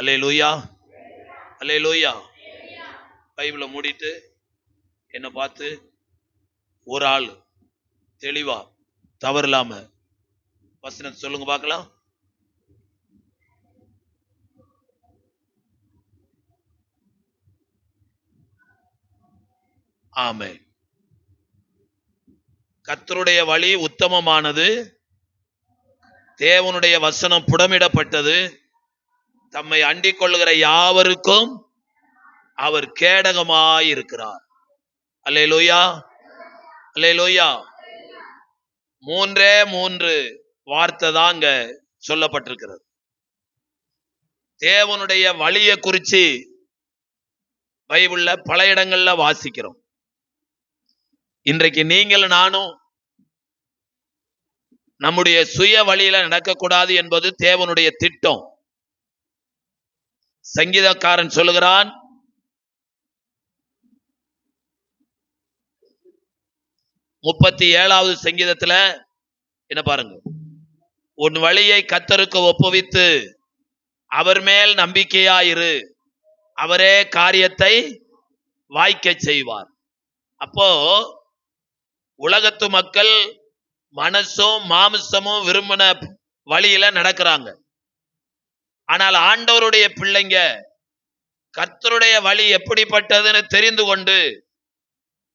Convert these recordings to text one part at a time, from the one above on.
அல்லேலூயா, அல்லேலூயா. பைபிளை மூடிட்டு என்ன பார்த்து ஒரு ஆள் தெளிவா தவறு இல்லாம வசனத்தை சொல்லுங்க பார்க்கலாம். ஆமென். கர்த்தருடைய வழி உத்தமமானது, தேவனுடைய வசனம் புடமிடப்பட்டது, தம்மை அண்டிக் கொள்ளுகிற யாவருக்கும் அவர் கேடகமாயிருக்கிறார். அல்லேலூயா, அல்லேலூயா. மூன்றே மூன்று வார்த்தை தான் இங்க சொல்லப்பட்டிருக்கிறது. தேவனுடைய வழியை குறித்து பைபிள்ல பல இடங்கள்ல வாசிக்கிறோம். இன்றைக்கு நீங்கள் நானும் நம்முடைய சுய வழியில நடக்கக்கூடாது என்பது தேவனுடைய திட்டம். சங்கீதக்காரன் சொல்லுகிறான், 37வது சங்கீதத்துல என்ன பாருங்க, உன் வழியை கர்த்தருக்கு ஒப்புவித்து அவர் மேல் நம்பிக்கையாயிரு, அவரே காரியத்தை வாய்க்க செய்வார். அப்போ உலகத்து மக்கள் மனசும் மாமிசமும் விரும்பின வழியில நடக்கிறாங்க. ஆனால் ஆண்டவருடைய பிள்ளைங்க கர்த்தருடைய வழி எப்படிப்பட்டதுன்னு தெரிந்து கொண்டு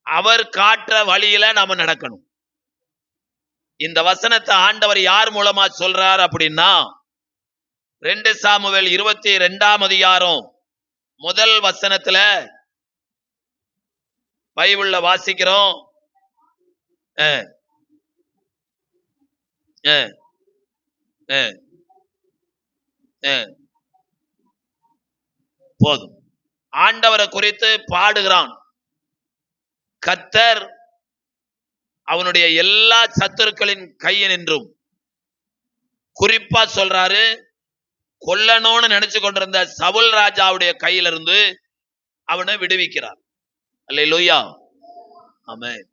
அவர் காட்டுற வழியில நாம நடக்கணும். இந்த வசனத்தை ஆண்டவர் யார் மூலமா சொல்றார் அப்படின்னா, 2 சாமுவேல் 22ஆம் அதிகாரம் முதல் வசனத்துல பைபிள்ல வாசிக்கிறோம். போதும். ஆண்டவரை குறித்து பாடுகிறான். கர்த்தர் அவனுடைய எல்லா சத்துருக்களின் கையினின்றும், குறிப்பா சொல்றாரு, கொல்லணும்னு நினைச்சு கொண்டிருந்த சவுல் ராஜாவுடைய கையிலிருந்து அவனை விடுவிக்கிறார். அல்லேலூயா, ஆமென்.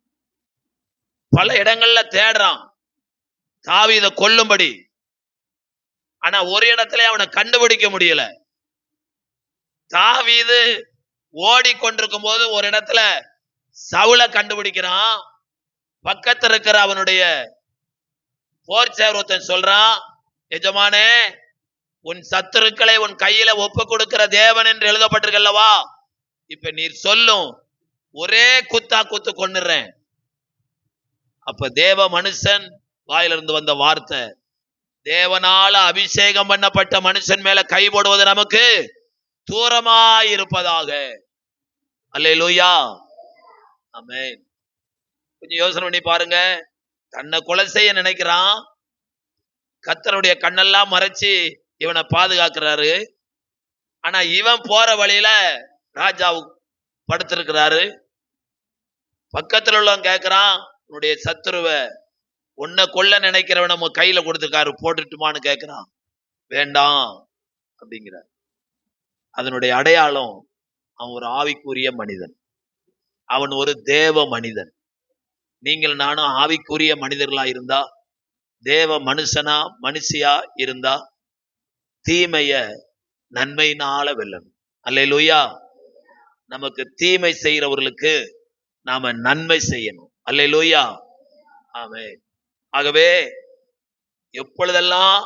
பல இடங்கள்ல தேடுறான் தாவீதை கொல்லும்படி. ஆனா ஒரு இடத்துல அவனை கண்டுபிடிக்க முடியல. தாவீது ஓடிக்கொண்டிருக்கும் போது ஒரு இடத்துல சவுலை கண்டுபிடிக்கிறான். பக்கத்துல இருக்கிற அவனுடைய போர் சேவகன் சொல்றான், எஜமானே, உன் சத்துருக்களை உன் கையில ஒப்பு கொடுக்கிற தேவன் என்று எழுதப்பட்டிருக்கல்லவா, இப்ப நீர் சொல்லும், ஒரே குத்தா குத்து கொன்னுறேன். அப்ப தேவ மனுஷன் வாயிலிருந்து வந்த வார்த்தை, தேவனால அபிஷேகம் பண்ணப்பட்ட மனுஷன் மேல கை போடுவது நமக்கு தூரமாயிருப்பதாக. அல்லேலூயா, ஆமென். கொஞ்சம் யோசனை பண்ணி பாருங்க. தன்னை கொலை செய்ய நினைக்கிறான், கர்த்தருடைய கண்ணெல்லாம் மறைச்சு இவனை பாதுகாக்கிறாரு. ஆனா இவன் போற வழியில ராஜா படுத்திருக்கிறாரு. பக்கத்துல உள்ளவன் கேட்கிறான், உன்னுடைய சத்துருவை, உன்னை கொல்ல நினைக்கிறவன் நம்ம கையில கொடுத்துருக்காரு, போட்டுட்டுமான்னு கேட்கிறான். வேண்டாம் அப்படிங்கிறார். அதனுடைய அடையாளம், அவன் ஒரு ஆவிக்குரிய மனிதன், அவன் ஒரு தேவ மனிதன். நீங்கள் நானும் ஆவிக்குரிய மனிதர்களா இருந்தா, தேவ மனுஷனா மனுஷியா இருந்தா, தீமைய நன்மையினால வெல்லணும். அல்லேலூயா. நமக்கு தீமை செய்கிறவர்களுக்கு நாம நன்மை செய்யணும். அல்லேலூயா, ஆமென். ஆகவே எப்பொழுதெல்லாம்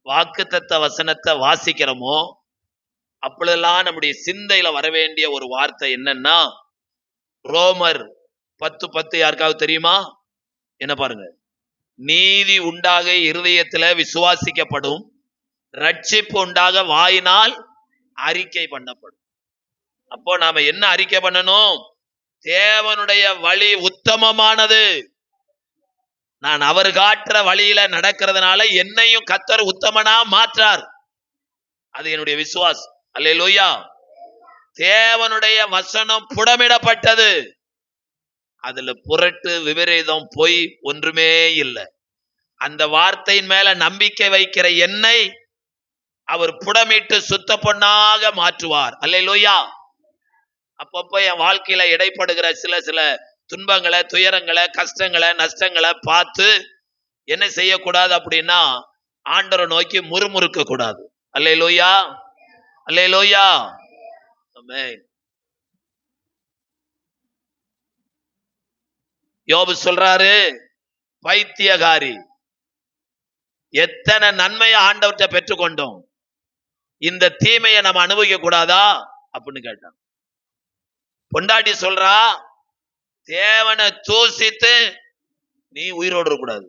வாக்குத்தத்த வசனத்தை வாசிக்கிறோமோ அப்பொழுதெல்லாம் நம்முடைய சிந்தையில வர வேண்டிய ஒரு வார்த்தை என்னன்னா, ரோமர் 10:10 யாருக்காவது தெரியுமா? என்ன பாருங்க, நீதி உண்டாக இருதயத்துல விசுவாசிக்கப்படும், ரட்சிப்பு உண்டாக வாயினால் அறிக்கை பண்ணப்படும். அப்போ நாம என்ன அறிக்கை பண்ணணும்? தேவனுடைய வழி உத்தமமானது, நான் அவர் காட்டுற வழியில நடக்கிறதுனால என்னையும் கர்த்தர் உத்தமனா மாற்றார். அது என்னுடைய விசுவாசம். அல்லேலூயா. தேவனுடைய வசனம் புடமிடப்பட்டது, அதுல புரட்டு விபரீதம் பொய் ஒன்றுமே இல்லை. அந்த வார்த்தையின் மேல நம்பிக்கை வைக்கிற என்னை அவர் புடமிட்டு சுத்த பொன்னாக மாற்றுவார். அல்லேலூயா. அப்பப்போ என் வாழ்க்கையில இடைப்படுகிற சில துன்பங்களை, துயரங்களை, கஷ்டங்களை, நஷ்டங்களை பார்த்து என்ன செய்யக்கூடாது அப்படின்னா, ஆண்டவரை நோக்கி முறுமுறுக்க கூடாது. அல்லேலூயா, அல்லேலூயா. ஆமென். யோபு சொல்றாரு, பைத்தியகாரி, எத்தனை நன்மையை ஆண்டவர்கிட்ட பெற்றுக்கொண்டோம், இந்த தீமையை நம்ம அனுபவிக்க கூடாதா அப்படின்னு கேட்டான். பொண்டாட்டி சொல்றா, தேவனை தூசித்து நீ உயிரோடு இருக்கக்கூடாது.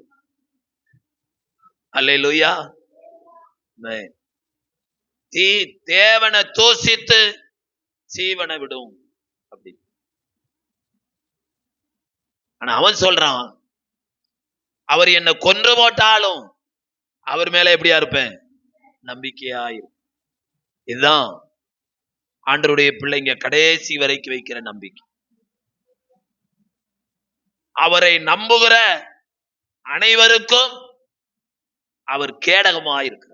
அல்லேலூயா. தேவனை தூசித்து ஜீவனை விடும் அப்படி. ஆனா அவன் சொல்றான், அவர் என்ன கொன்று போட்டாலும் அவர் மேல எப்படியா இருப்பேன், நம்பிக்கையா இருப்பேன். இதுதான் ஆண்டவருடைய பிள்ளைங்க கடைசி வரைக்கும் வைக்கிற நம்பிக்கை. அவரை நம்புகிற அனைவருக்கும் அவர் கேடகமாயிருக்கிறார்.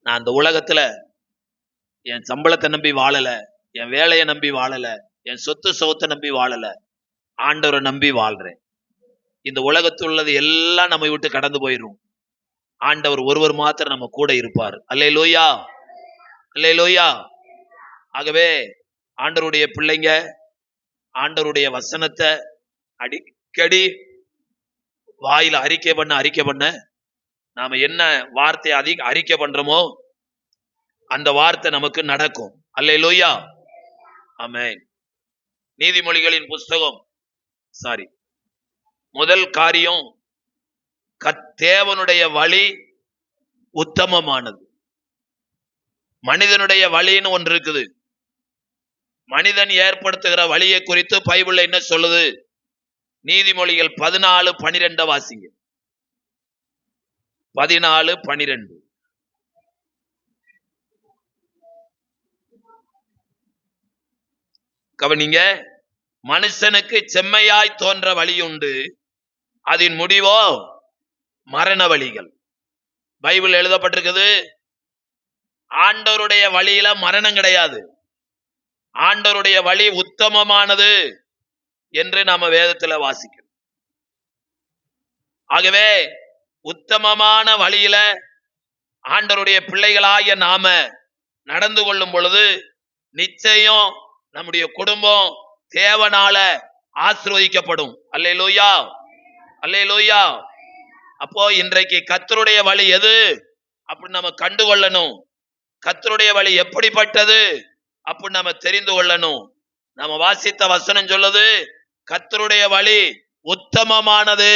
நான் அந்த உலகத்துல என் சம்பளத்தை நம்பி வாழல, என் வேலையை நம்பி வாழல, என் சொத்து சொத்தை நம்பி வாழல, ஆண்டவரை நம்பி வாழ்றேன். இந்த உலகத்தில் உள்ளது எல்லாம் நம்மை விட்டு கடந்து போயிடும். ஆண்டவர் ஒருவர் மாத்திரம் நம்ம கூட இருப்பார். அல்லேலூயா, அல்லேலூயா. ஆகவே ஆண்டவருடைய பிள்ளைங்க ஆண்டவருடைய வசனத்தை அடிக்கடி வாயில அறிக்கை பண்ண நாம என்ன வார்த்தையை அதிக அறிக்கை பண்றோமோ அந்த வார்த்தை நமக்கு நடக்கும். அல்லேலூயா. ஆமென். நீதிமொழிகளின் புஸ்தகம் முதல் காரியம், தேவனுடைய வழி உத்தமமானது. மனிதனுடைய வழின்னு ஒன்று இருக்குது. மனிதன் ஏற்படுத்துகிற வழியை குறித்து பைபிள்ல என்ன சொல்லுது? நீதிமொழிகள் 14:12 வாசிங்க. 14:12. கவனிங்க. மனுஷனுக்கு செம்மையாய் தோன்ற வழி உண்டு, அதன் முடிவோ மரண வழிகள். பைபிள் எழுதப்பட்டிருக்குது. ஆண்டவருடைய வழியில மரணம் கிடையாது. ஆண்டவருடைய வழி உத்தமமானது என்று நாம வேதத்துல வாசிக்கிறோம். ஆகவே உத்தமமான வழியில ஆண்டவருடைய பிள்ளைகளாகிய நாம நடந்து கொள்ளும் பொழுது நிச்சயம் நம்முடைய குடும்பம் தேவனால ஆசீர்வதிக்கப்படும். அல்லேலூயா, அல்லேலூயா. அப்போ இன்றைக்கு கர்த்தருடைய வழி எது அப்படின்னு நம்ம கண்டுகொள்ளணும். கர்த்தருடைய வழி எப்படிப்பட்டது அப்படின்னு நம்ம தெரிந்து கொள்ளணும். நம்ம வாசித்த வசனம் சொல்லுது, கர்த்தருடைய வழி உத்தமமானது.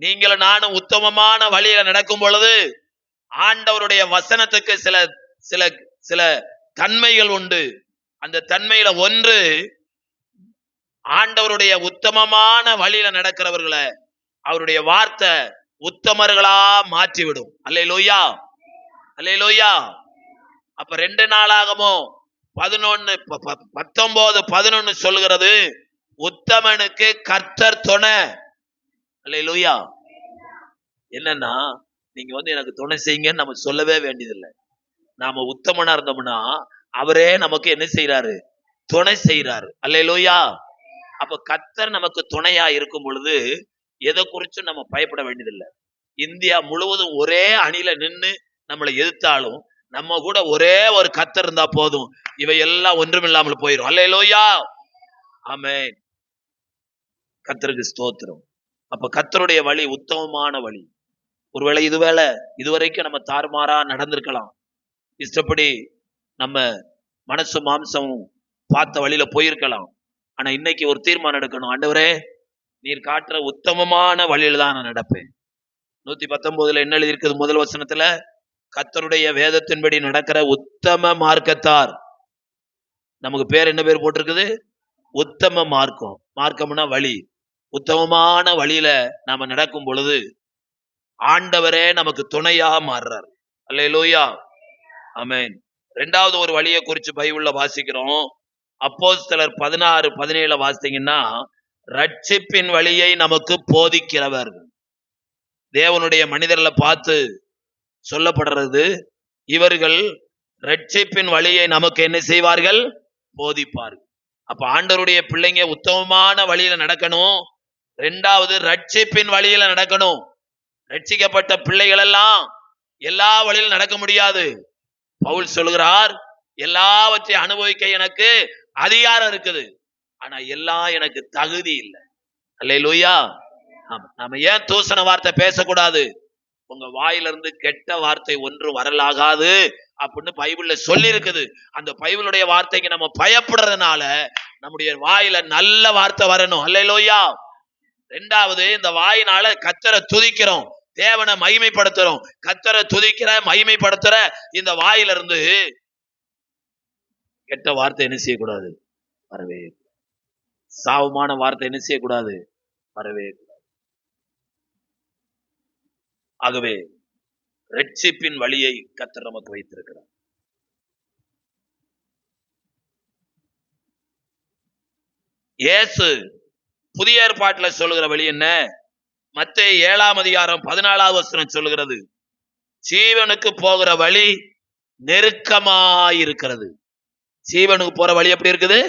நீங்களும் நானும் உத்தமமான வழியில நடக்கும் பொழுது ஆண்டவருடைய வசனத்துக்கு சில சில சில தன்மைகள் உண்டு. அந்த தன்மையில ஒன்று, ஆண்டவருடைய உத்தமமான வழியில நடக்கிறவர்களை அவருடைய வார்த்தை உத்தமர்களா மாற்றிவிடும். அல்லேலூயா, அல்லேலூயா. அப்ப 2 நாளாகமோ 19:11 சொல்லுகிறது, உத்தமனுக்கு கர்த்தர் துணை. அல்லேலூயா. என்னன்னா, நீங்க எனக்கு துணை செய்யுங்கன்னு நம்ம சொல்லவே வேண்டியதில்லை. நாம உத்தமனா இருந்தோம்னா அவரே நமக்கு என்ன செய்யறாரு? துணை செய்யறாரு. அல்லேலூயா. அப்ப கர்த்தர் நமக்கு துணையா இருக்கும் பொழுது எதை குறிச்சும் நம்ம பயப்பட வேண்டியதில்லை. இந்தியா முழுவதும் ஒரே அணில நின்று நம்மளை எதிர்த்தாலும் நம்ம கூட ஒரே ஒரு கர்த்தர் இருந்தா போதும், இவை எல்லாம் ஒன்றுமில்லாமல் போயிடும். அல்லேலூயா, ஆமென். கர்த்தருக்கு ஸ்தோத்திரம். அப்ப கர்த்தருடைய வழி உத்தமமான வழி. ஒருவேளை இதுவரைக்கும் நம்ம தாறுமாறா நடந்திருக்கலாம். இஷ்டப்படி நம்ம மனசு மாம்சம் பார்த்த வழியில போயிருக்கலாம். ஆனா இன்னைக்கு ஒரு தீர்மானம் எடுக்கணும். ஆண்டவரே, நீர் காட்டுற உத்தமமான வழியில தான் நான் நடப்பேன். 119 என்ன எழுதி இருக்குது? முதல் வசனத்துல, கர்த்தருடைய வேதத்தின்படி நடக்கிற உத்தம மார்க்கத்தார். நமக்கு பேர் என்ன பேர் போட்டிருக்குது? உத்தம மார்க்கம். மார்க்கம்னா வழி. உத்தமமான வழியில நாம நடக்கும் பொழுது ஆண்டவரே நமக்கு துணையா மாறுறார். அல்லேலூயா, ஆமென். 2வது ஒரு வழியை குறித்து பைபிள்ல வாசிக்கிறோம். அப்போஸ்தலர் 16:17 வாசித்தீங்கன்னா, ரட்சிப்பின் வழியை நமக்கு போதிக்கிறவர். தேவனுடைய மனிதர்களை பார்த்து சொல்லப்படுறது, இவர்கள் ரட்சிப்பின் வழியை நமக்கு என்ன செய்வார்கள்? போதிப்பார்கள். அப்ப ஆண்டவருடைய பிள்ளைங்க உத்தமமான வழியில நடக்கணும். 2வது ரட்சிப்பின் வழியில நடக்கணும். ரட்சிக்கப்பட்ட பிள்ளைகள் எல்லாம் எல்லா வழியிலும் நடக்க முடியாது. பவுல் சொல்கிறார், எல்லாவற்றையும் அனுபவிக்க எனக்கு அதிகாரம் இருக்குது, ஆனா எல்லாம் எனக்கு தகுதி இல்லை. அல்லேலூயா. நாம ஏன் தூசண வார்த்தை பேசக்கூடாது? உங்க வாயிலிருந்து கெட்ட வார்த்தை ஒன்று வரலாகாது அப்படின்னு பைபிள்ல சொல்லி இருக்குது. அந்த பைபிளுடைய வார்த்தைக்கு நம்ம பயப்படுறதுனால நம்முடைய வாயில நல்ல வார்த்தை வரணும். அல்லேலூயா. ரெண்டாவது, இந்த வாயினால கர்த்தரை துதிக்கிறோம், தேவனை மகிமைப்படுத்துறோம். கர்த்தரை துதிக்கிற மகிமைப்படுத்துற இந்த வாயிலிருந்து கெட்ட வார்த்தை என்ன செய்யக்கூடாது? வரவே. சாவுமான வார்த்தை என்ன செய்யக்கூடாது? வரவே. ஆகவே ரட்சிப்பின் வழியை கர்த்தர் நமக்கு வைத்திருக்கிறார். இயேசு புதிய ஏற்பாட்டுல சொல்லுகிற வழி என்ன? மத்தேயு 7ஆம் அதிகாரம் 14வது வசனம் சொல்லுகிறது, ஜீவனுக்கு போகிற வழி நெருக்கமாயிருக்கிறது. ஜீவனுக்கு போற வழி எப்படி இருக்குது?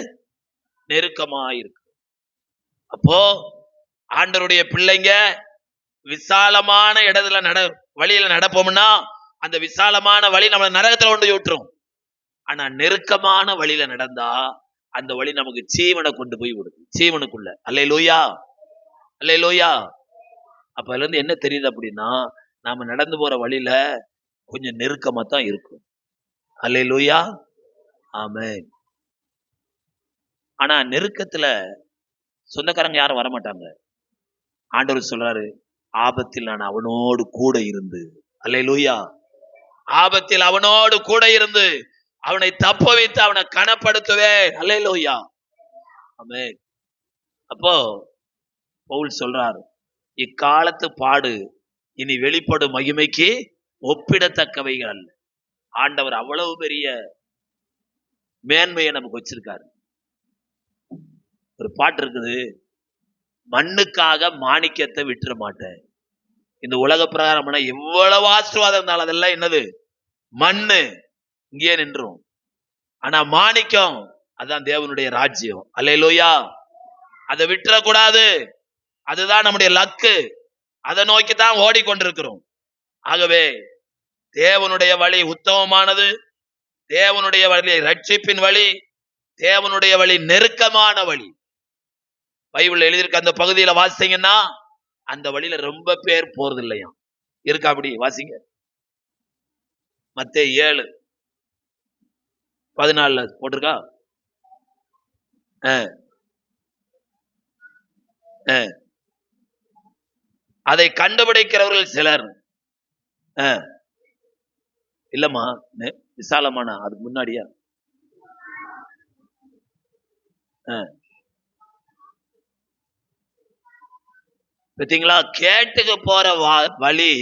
நெருக்கமாயிருக்கு. அப்போ ஆண்டவருடைய பிள்ளைங்க விசாலமான இடத்துல வழியில நடப்போம்னா அந்த விசாலமான வழி நம்ம நரகத்துல கொண்டு விட்டுரும். ஆனா நெருக்கமான வழியில நடந்தா அந்த வழி நமக்கு ஜீவனை கொண்டு போய் விடுது, ஜீவனுக்குள்ள. அல்லேலூயா, அல்லேலூயா. அப்ப அதுல இருந்து என்ன தெரியுது அப்படின்னா, நாம நடந்து போற வழியில கொஞ்சம் நெருக்கமா தான் இருக்கும். அல்லேலூயா, ஆமென். ஆனா நெருக்கத்துல சொந்தக்காரங்க யாரும் வரமாட்டாங்க. ஆண்டவர் சொல்றாரு, ஆபத்தில் நான் அவனோடு கூட இருந்து, அல்லேலூயா, ஆபத்தில் அவனோடு கூட இருந்து அவனை தப்ப வைத்து அவனை கனப்படுத்துவேன். அல்லேலூயா, ஆமென். அப்போ பவுல் சொல்றார், இக்காலத்து பாடு இனி வெளிப்படும் மகிமைக்கு ஒப்பிடத்தக்கவைகள் அல்ல. ஆண்டவர் அவ்வளவு பெரிய மேன்மையை நமக்கு வச்சிருக்காரு. ஒரு பாட்டு இருக்குது, மண்ணுக்காக மாணிக்கத்தை விட்டுற மாட்டேன். இந்த உலக பிரகாரம் எவ்வளவு ஆசீர்வாதம் இருந்தாலும் அதெல்லாம் என்னது? மண்ணு, இங்கே நின்றும். ஆனா மாணிக்கம் அதான் தேவனுடைய ராஜ்யம். அல்லேலூயா. அதை விட்டுறக்கூடாது. அதுதான் நம்முடைய லக்கு. அதை நோக்கி தான் ஓடிக்கொண்டிருக்கிறோம். ஆகவே தேவனுடைய வழி உத்தமமானது, தேவனுடைய வழி ரட்சிப்பின் வழி, தேவனுடைய வழி நெருக்கமான வழி. பைபிள் எழுதியிருக்க அந்த பகுதியில வாசிங்கன்னா அந்த வழியில ரொம்ப பேர் போறது இல்லையா? இருக்கா? அப்படி வாசிங்க. மத்தேயு 7:14 போட்டிருக்கா? அதை கண்டுபிடிக்கிறவர்கள் சிலர். இல்லம்மா, விசாலமான அதுக்கு முன்னாடியா? பார்த்தீங்களா? கேட்டுக்கு போற வழி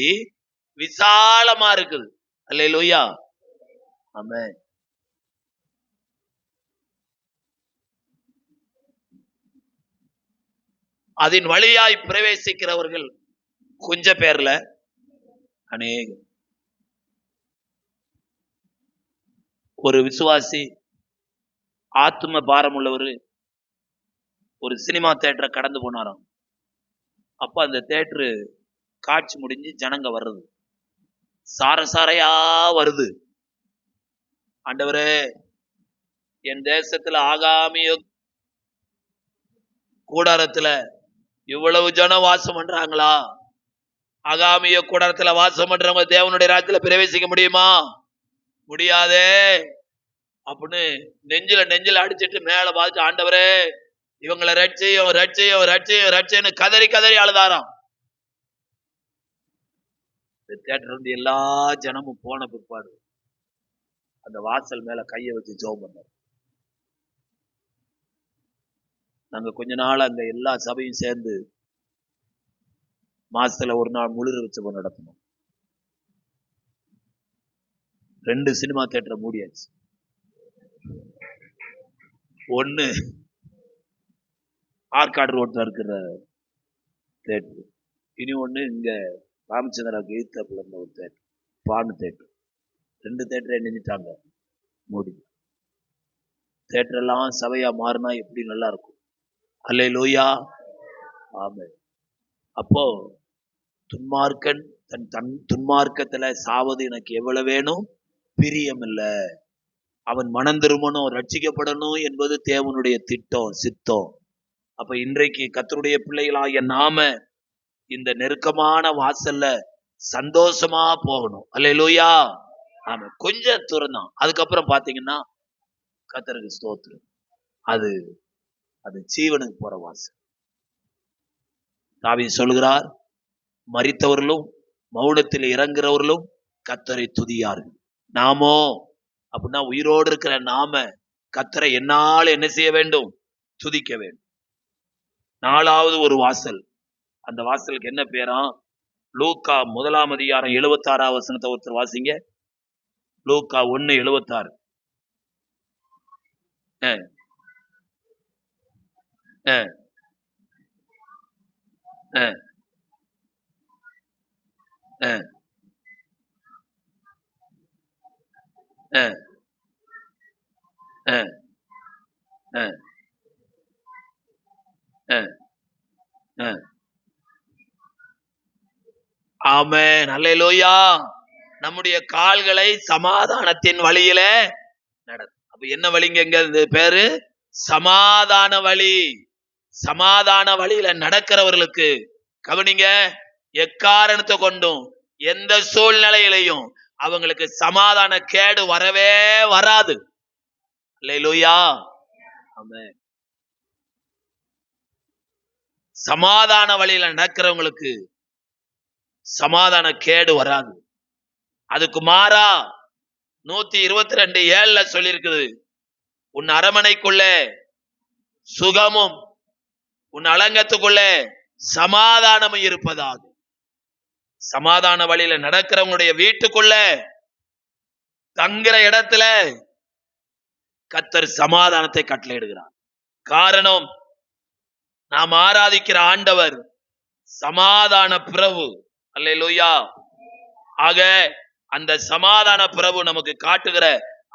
விசாலமா இருக்குது. அல்லேலூயா, ஆமென். அதன் வழியாய் பிரவேசிக்கிறவர்கள் கொஞ்ச பேர்ல அநேகம். ஒரு விசுவாசி ஆத்தும பாரம் உள்ளவர் ஒரு சினிமா தியேட்டரை கடந்து போனாராம். அப்ப அந்த தியேட்டரு காட்சி முடிஞ்சு ஜனங்க வர்றது, சாரையா வருது. ஆண்டவரே, என் தேசத்துல ஆகாமிய கூடாரத்துல இவ்வளவு ஜனம் வாசம் பண்றாங்களா? ஆகாமிய கூடாரத்துல வாசம் பண்றவங்க தேவனுடைய ராஜ்யத்துல பிரவேசிக்க முடியுமா? முடியாதே அப்படின்னு நெஞ்சில அடிச்சிட்டு மேல பார்த்து, ஆண்டவரே இவங்களை ரட்சியும் ரட்சியும் ரட்சியும் ரட்சின்னு கதறி கதறி அழுதாராம். தியேட்டர் வந்து எல்லா ஜனமும் போன பிற்பாடு அந்த வாசல் மேல கையை வச்சு ஜெபம் பண்ணார். நாங்க கொஞ்ச நாள் அங்க எல்லா சபையும் சேர்ந்து மாசத்துல ஒரு நாள் முழு உற்சவம் நடத்தணும். 2 சினிமா தியேட்டரை மூடியாச்சு. ஒண்ணு ஆற்காடு ரோட்ல இருக்கிற தியேட்டர், இனி ஒண்ணு இங்க ராமச்சந்திராவுக்கு எதிர்த்தாப்புல இருந்த ஒரு தியேட்டர், பானு தியேட்டர். 2 தியேட்டரை நினைச்சிட்டாங்க, மூடி. தியேட்டர் எல்லாம் சபையா மாறினா எப்படி நல்லா இருக்கும். அல்லேலூயா, ஆமென். அப்போ துன்மார்க்கன் தன் துன்மார்க்கத்துல சாவது எனக்கு எவ்வளவு வேணும்? பிரியம் இல்ல. அவன் மனம் திரும்பணும், ரட்சிக்கப்படணும் என்பது தேவனுடைய திட்டம், சித்தம். அப்ப இன்றைக்கு கர்த்தருடைய பிள்ளைகளாகிய நாம இந்த நெருக்கமான வாசல்ல சந்தோஷமா போகணும். அல்லேலூயா. ஆமா, கொஞ்சம் தூரம் தான். அதுக்கப்புறம் பாத்தீங்கன்னா கர்த்தருக்கு ஸ்தோத்திரம், அது அது ஜீவனுக்கு போற வாசல். தாவீது சொல்கிறார், மரித்தவர்களும் மௌனத்தில் இறங்குறவர்களும் கர்த்தரை துதியார்கள். நாமோ அப்படின்னா உயிரோடு இருக்கிற நாம கர்த்தரை என்னால் என்ன செய்ய வேண்டும்? துதிக்க வேண்டும். 4வது ஒரு வாசல். அந்த வாசலுக்கு என்ன பேரா? லூக்கா 1 அதிகாரம் 76 வசனத்தை ஒருத்தர் வாசிங்க. லூக்கா 1:76. ஆமென், அல்லேலூயா. நம்முடைய கால்களை சமாதானத்தின் வழியில நடத்து. அப்ப என்ன வழிங்க? இது பேரு சமாதான வழி. சமாதான வழியில நடக்கிறவர்களுக்கு கவனிங்க, எக்காரணத்தை கொண்டும் எந்த சூழ்நிலையிலையும் அவங்களுக்கு சமாதான கேடு வரவே வராது. அல்லேலூயா. ஆமென். சமாதான வழியில நடக்கிறவங்களுக்கு சமாதான கேடு வராது. அதுக்கு மாறா 122:7 சொல்லியிருக்குது, உன் அரமனைக்குள்ளே சுகமும் உன் அலங்கத்துக்குள்ளே சமாதானமும் இருப்பதாக. சமாதான வழியில நடக்கிறவங்களுடைய வீட்டுக்குள்ள தங்குற இடத்துல கர்த்தர் சமாதானத்தை கட்டளையிடுகிறார். காரணம், நாம் ஆராதிக்கிற ஆண்டவர் சமாதான பிரபு. அல்லேலூயா. ஆக அந்த சமாதான பிரபு நமக்கு காட்டுகிற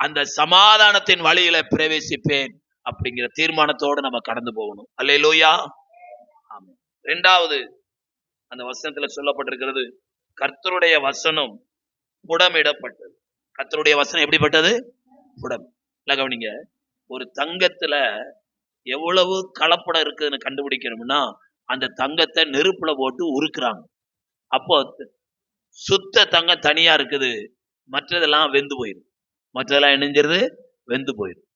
அந்த சமாதானத்தின் வழியில பிரவேசிப்பேன் அப்படிங்கிற தீர்மானத்தோடு நம்ம கடந்து போகணும். அல்லேலூயா. ஆமென். 2வது அந்த வசனத்துல சொல்லப்பட்டிருக்கிறது, கர்த்தருடைய வசனம் புடமிடப்பட்டது. கர்த்தருடைய வசனம் எப்படிப்பட்டது? புடம். இல்ல கவனிங்க, ஒரு தங்கத்துல எவ்வளவு கலப்படம் இருக்குதுன்னு கண்டுபிடிக்கணும்னா அந்த தங்கத்தை நெருப்புல போட்டு உருக்குறாங்க. அப்போ சுத்த தங்கம் தனியா இருக்குது, மற்றதெல்லாம் வெந்து போயிடும். மற்றதெல்லாம் இணைஞ்சிருது, வெந்து போயிடும்.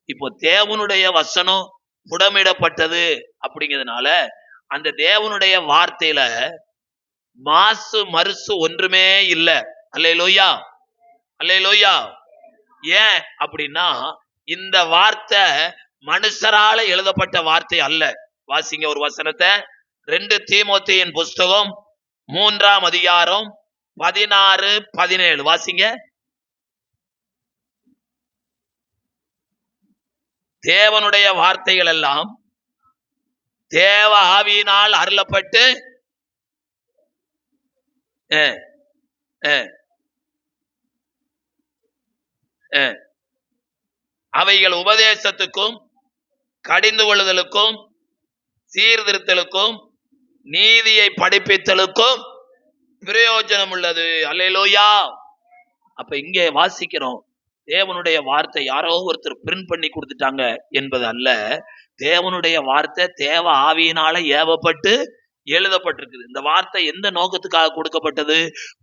இப்போ தேவனுடைய வசனம் புடமிடப்பட்டது அப்படிங்கிறதுனால அந்த தேவனுடைய வார்த்தையில மாசு மறுசு ஒன்றுமே இல்லை. அல்லேலூயா, அல்லேலூயா. ஏன் அப்படின்னா இந்த வார்த்தை மனுஷரால எழுதப்பட்ட வார்த்தை அல்ல. வாசிங்க ஒரு வசனத்தை, 2 தீமோத்தேயின் புஸ்தகம் 3 அதிகாரம் 16, 17 வாசிங்க. தேவனுடைய வார்த்தைகள் எல்லாம் தேவ ஆவியினால் அருளப்பட்டு அவைகள் உபதேசத்துக்கும் கடிந்து கொள்ளுதலுக்கும் சீர்திருத்தலுக்கும் நீதியை படிப்பித்தலுக்கும் பிரயோஜனம் உள்ளது. அல்லேலூயா. அப்ப இங்கே வாசிக்கிறோம், தேவனுடைய வார்த்தை யாரோ ஒருத்தர் பிரிண்ட் பண்ணி கொடுத்துட்டாங்க என்பது அல்ல. தேவனுடைய வார்த்தை தேவ ஆவியினால ஏவப்பட்டு எழுதப்பட்டிருக்குது. இந்த வார்த்தை எந்த நோக்கத்துக்காக கொடுக்கப்பட்டது?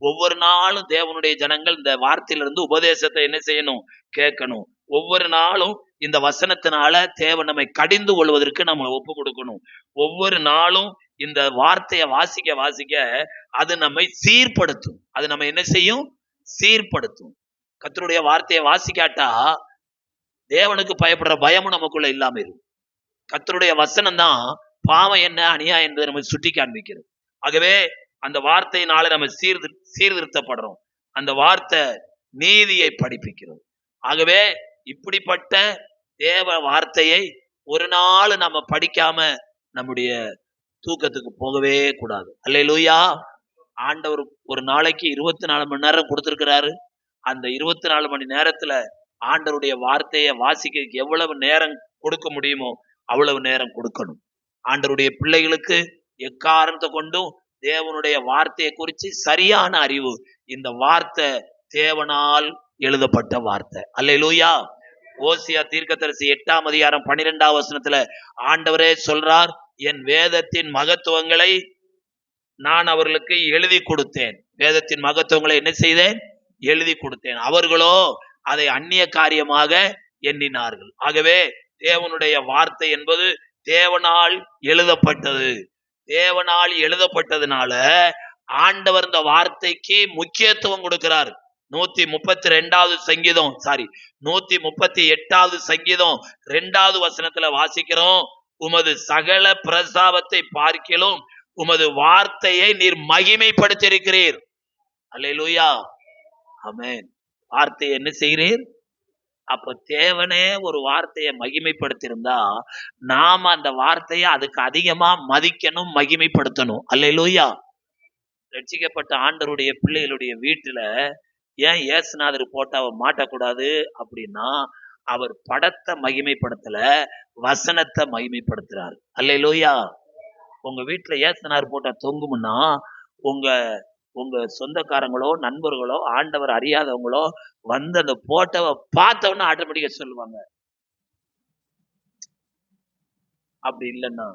ஒவ்வொரு நாளும் தேவனுடைய ஜனங்கள் இந்த வார்த்தையிலிருந்து உபதேசத்தை என்ன செய்யணும்? கேட்கணும். ஒவ்வொரு நாளும் இந்த வசனத்தினால தேவன் நம்மை கடிந்து கொள்வதற்கு நம்ம ஒப்பு கொடுக்கணும். ஒவ்வொரு நாளும் இந்த வார்த்தையை வாசிக்க வாசிக்க அது நம்மை சீர்படுத்தும். அது நம்ம என்ன செய்யும்? சீர்படுத்தும். கர்த்தருடைய வார்த்தையை வாசிக்காட்டா தேவனுக்கு பயப்படுற பயமும் நமக்குள்ள இல்லாம இருக்கும். கர்த்தருடைய வசனம் தான் பாவம் என்ன அநியாயம் என்பதை நம்ம சுட்டி காண்பிக்கிறது. ஆகவே அந்த வார்த்தையினால நம்ம சீர்திருத்தப்படுறோம். அந்த வார்த்தை நீதியை படிப்பிக்கிறோம். ஆகவே இப்படிப்பட்ட தேவ வார்த்தையை ஒரு நாள் நம்ம படிக்காம நம்முடைய தூக்கத்துக்கு போகவே கூடாது. அல்லேலூயா. ஆண்டவர் ஒரு நாளைக்கு 24 மணி நேரம் கொடுத்திருக்கிறாரு. அந்த 24 மணி நேரத்துல ஆண்டவருடைய வார்த்தையை வாசிக்க எவ்வளவு நேரம் கொடுக்க முடியுமோ அவ்வளவு நேரம் கொடுக்கணும். ஆண்டவருடைய பிள்ளைகளுக்கு எக்காரணத்தை கொண்டும் தேவனுடைய வார்த்தையை குறித்து சரியான அறிவு, இந்த வார்த்தை தேவனால் எழுதப்பட்ட வார்த்தை. அல்லேலூயா. ஓசியா தீர்க்கதரிசி 8ஆம் அதிகாரம் 12ஆம் வசனத்துல ஆண்டவரே சொல்றார், என் வேதத்தின் மகத்துவங்களை நான் அவர்களுக்கு எழுதி கொடுத்தேன். வேதத்தின் மகத்துவங்களை என்ன செய்தேன்? எழுதி கொடுத்தேன். அவர்களோ அதை அந்நிய காரியமாக எண்ணினார்கள். ஆகவே தேவனுடைய வார்த்தை என்பது தேவனால் எழுதப்பட்டது. தேவனால் எழுதப்பட்டதுனால ஆண்டவர் இந்த வார்த்தைக்கு முக்கியத்துவம் கொடுக்கிறார். 138வது சங்கீதம் 138வது சங்கீதம் 2வது வசனத்துல வாசிக்கிறோம், உமது சகல பிரசாபத்தை பார்க்கிலும் உமது வார்த்தையை நீர் மகிமைப்படுத்தியிருக்கிறீர். அல்லேலூயா. ஆமென். வார்த்தையை என்ன செய்கிறீர்? அப்ப தேவனே ஒரு வார்த்தையை மகிமைப்படுத்தியிருந்தா நாம அந்த வார்த்தையை அதுக்கு அதிகமா மதிக்கணும், மகிமைப்படுத்தணும். அல்லேலூயா. ரட்சிக்கப்பட்ட ஆண்டவருடைய பிள்ளைகளுடைய வீட்டுல ஏன் இயேசுநாதர் போட்டாவை மாட்டக்கூடாது அப்படின்னா, அவர் படத்தை மகிமைப்படுத்தல, வசனத்தை மகிமைப்படுத்துறாரு. அல்லேலூயா. உங்க வீட்டுல இயேசுநாதர் போட்டா தொங்கும்னா உங்க உங்க சொந்தக்காரங்களோ நண்பர்களோ ஆண்டவர் அறியாதவங்களோ வந்து அந்த போட்டோவை பார்த்தவொன்னு ஆட்டோமேட்டிக்கா சொல்லுவாங்க. அப்படி இல்லைன்னா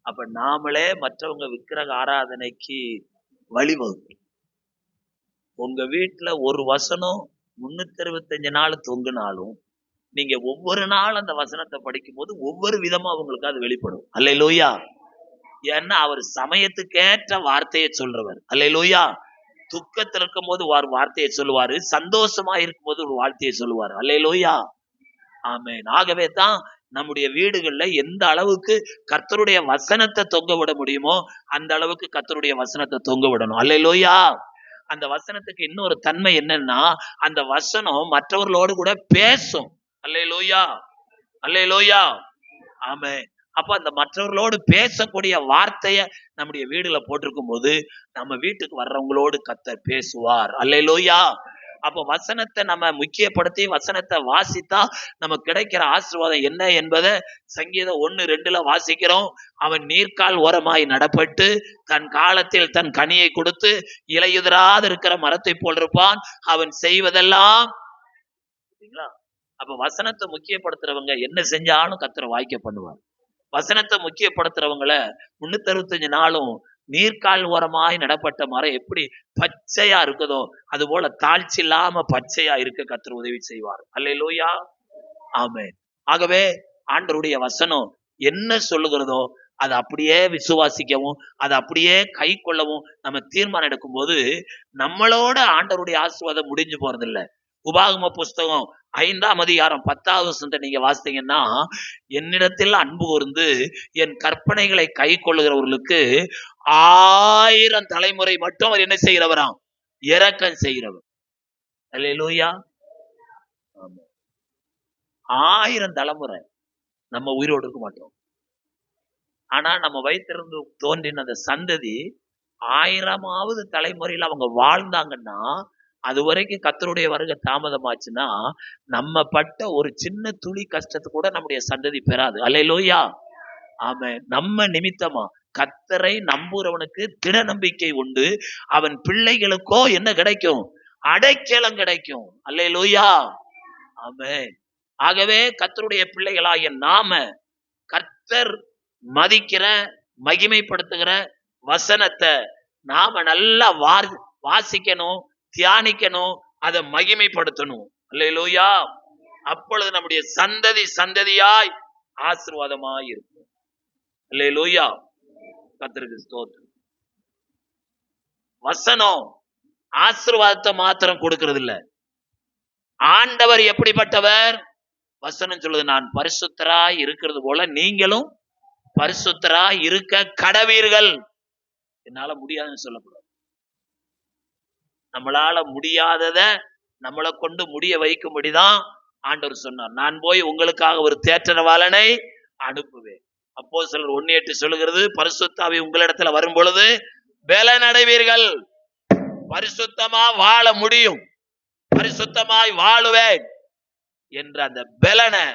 அப்ப நாமளே மற்றவங்க விக்கிரக ஆராதனைக்கு வழிவகுக்கும். உங்க வீட்டுல ஒரு வசனம் 365 நாள் தொங்குனாலும் நீங்க ஒவ்வொரு நாள் அந்த வசனத்தை படிக்கும் போது ஒவ்வொரு விதமா உங்களுக்கு அது வெளிப்படும். அல்லேலூயா. ஏன்னா அவர் சமயத்துக்கேற்ற வார்த்தையை சொல்றவர். அல்லேலூயா. துக்கத்தில் இருக்கும் போது ஒரு வார்த்தையை சொல்லுவாரு, சந்தோஷமா இருக்கும் போது ஒரு வார்த்தையை சொல்லுவாரு. அல்லேலூயா. ஆமென். ஆகவே தான் நம்முடைய வீடுகள்ல எந்த அளவுக்கு கர்த்தருடைய வசனத்தை தொங்க விட முடியுமோ அந்த அளவுக்கு கர்த்தருடைய வசனத்தை தொங்க விடணும். அல்லேலூயா. அந்த வசனத்துக்கு இன்னொரு தன்மை என்னன்னா, அந்த வசனம் மற்றவர்களோடு கூட பேசும். அல்லேலூயா. அல்லேலூயா. ஆமென். அப்ப அந்த மற்றவர்களோடு பேசக்கூடிய வார்த்தைய நம்முடைய வீடுல போட்டிருக்கும் போது நம்ம வீட்டுக்கு வர்றவங்களோடு கர்த்தர் பேசுவார். அல்லேலூயா. அப்ப வசனத்தை நம்ம முக்கியப்படுத்தி வசனத்தை வாசித்தா நமக்கு கிடைக்கிற ஆசீர்வாதம் என்ன என்பதை சங்கீதம் 1:2 வாசிக்கிறோம். அவன் நீர்க்கால் ஓரமாய் நடப்பட்டு தன் காலத்தில் தன் கனியை கொடுத்து இலையுதிராது இருக்கிற மரத்தை போல் இருப்பான், அவன் செய்வதெல்லாம். அப்ப வசனத்தை முக்கியப்படுத்துறவங்க என்ன செஞ்சாலும் கர்த்தர் வாய்க்க பண்ணுவார். வசனத்தை முக்கியப்படுத்துறவங்களை 365 நாளும் நீர்க்கால் ஓரமாய் நடப்பட்ட மரம் எப்படி பச்சையா இருக்குதோ அது போல தாழ்ச்சி இல்லாம பச்சையா இருக்க கர்த்தர் உதவி செய்வார். அல்லேலூயா. ஆமென். ஆகவே ஆண்டவருடைய வசனம் என்ன சொல்லுகிறதோ அதை அப்படியே விசுவாசிக்கவும் அதை அப்படியே கை கொள்ளவும் நம்ம தீர்மானம் எடுக்கும் போது நம்மளோட ஆண்டவருடைய ஆசீர்வாதம் முடிஞ்சு போறதில்லை. உபாகம புஸ்தகம் 5ஆம் அதிகாரம் 10வது வசனத்தை நீங்க வாசித்தீங்கன்னா, என்னிடத்தில் அன்பு கூர்ந்து என் கற்பனைகளை கை கொள்ளுகிறவர்களுக்கு 1000 தலைமுறை மட்டும் அவர் என்ன செய்கிறவராம்? இரக்கம் செய்கிறவர். அல்லேலூயா. 1000 தலைமுறை நம்ம உயிரோடு இருக்க மாட்டோம். ஆனா நம்ம வயிற்றிலிருந்து தோன்றின அந்த சந்ததி 1000வது தலைமுறையில் அவங்க வாழ்ந்தாங்கன்னா அது வரைக்கும் கர்த்தருடைய வருகை தாமதமாச்சுன்னா நம்ம பட்ட ஒரு சின்ன துளி கஷ்டத்தை கூட நம்முடைய சந்ததி பெறாது. அல்லேலூயா. ஆமென். நம்ம நிமித்தமா கர்த்தரை நம்புறவனுக்கு திட நம்பிக்கை உண்டு, அவன் பிள்ளைகளுக்கோ என்ன கிடைக்கும்? அடைக்கலம் கிடைக்கும். அல்லேலூயா. ஆமென். ஆகவே கர்த்தருடைய பிள்ளைகளாகிய நாம கர்த்தர் மதிக்கிற மகிமைப்படுத்துகிற வசனத்தை நாம நல்லா வாசிக்கணும், தியானிக்கணும், அதை மகிமைப்படுத்தணும். அல்லேலூயா. அப்பொழுது நம்முடைய சந்ததி சந்ததியாய் ஆசீர்வாதமாய் இருக்கும். அல்லேலூயா. கர்த்தருக்கு ஸ்தோத்திரம். வசனம் ஆசீர்வாதத்தை மாத்திரம் கொடுக்கிறது இல்ல. ஆண்டவர் எப்படிப்பட்டவர்? வசனம் சொல்லுது, நான் பரிசுத்தராய் இருக்கிறது போல நீங்களும் பரிசுத்தராய் இருக்க கடவீர்கள். என்னால முடியாதுன்னு சொல்லக்கூடாது. நம்மளால முடியாதத நம்மளை கொண்டு முடிய வைக்கும்படிதான் ஆண்டவர் சொன்னார், நான் போய் உங்களுக்காக ஒரு தேற்றரவாளனை அனுப்புவேன். அப்போஸ்தலர் 1:8 சொல்லுகிறது, பரிசுத்த ஆவி உங்களிடத்துல வரும் பொழுது பலன் அடைவீர்கள். பரிசுத்தமா வாழ முடியும், பரிசுத்தமாய் வாழுவேன் என்ற அந்த பலனை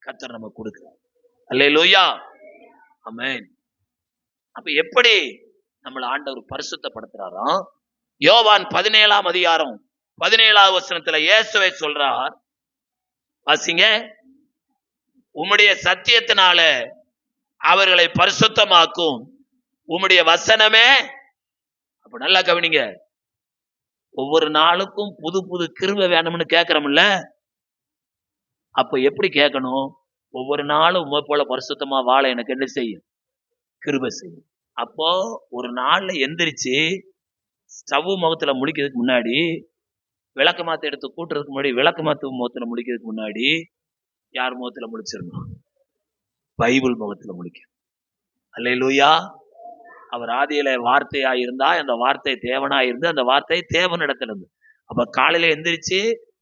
கர்த்தர் நமக்கு கொடுக்கிறார். அல்லேலூயா. ஆமென். அப்ப எப்படி நம்மள ஆண்டவர் பரிசுத்தப்படுத்துறாராம்? யோவான் 17ஆம் அதிகாரம் 17வது வசனத்துல இயேசுவை சொல்றார், வாசிங்க. உம்முடைய சத்தியத்தினால அவர்களை பரிசுத்தமாக்கும் உம்முடைய வசனமே. அப்ப நல்லா கவனிங்க, ஒவ்வொரு நாளுக்கும் புது புது கிருபை வேணும்னு கேட்கிறோம்ல. அப்ப எப்படி கேட்கணும்? ஒவ்வொரு நாளும் உம்மை போல பரிசுத்தமா வாழ எனக்கு என்ன செய்யும்? கிருபை செய்யும். அப்போ ஒரு நாள்ல எந்திரிச்சு ஸ்டவ் முகத்துல முழிக்கிறதுக்கு முன்னாடி, விளக்கு மாத்த எடுத்து கூட்டுறதுக்கு முன்னாடி, விளக்கு மாத்து முகத்துல முழிக்கிறதுக்கு முன்னாடி யார் முகத்துல முழிச்சிடணும்? பைபிள் முகத்துல முழிக்கணும். அல்லேலூயா. அவர் ஆதியில வார்த்தையா இருந்தா, அந்த வார்த்தை தேவனா இருந்து, அந்த வார்த்தை தேவனிடத்துல இருந்து. அப்ப காலையில எந்திரிச்சு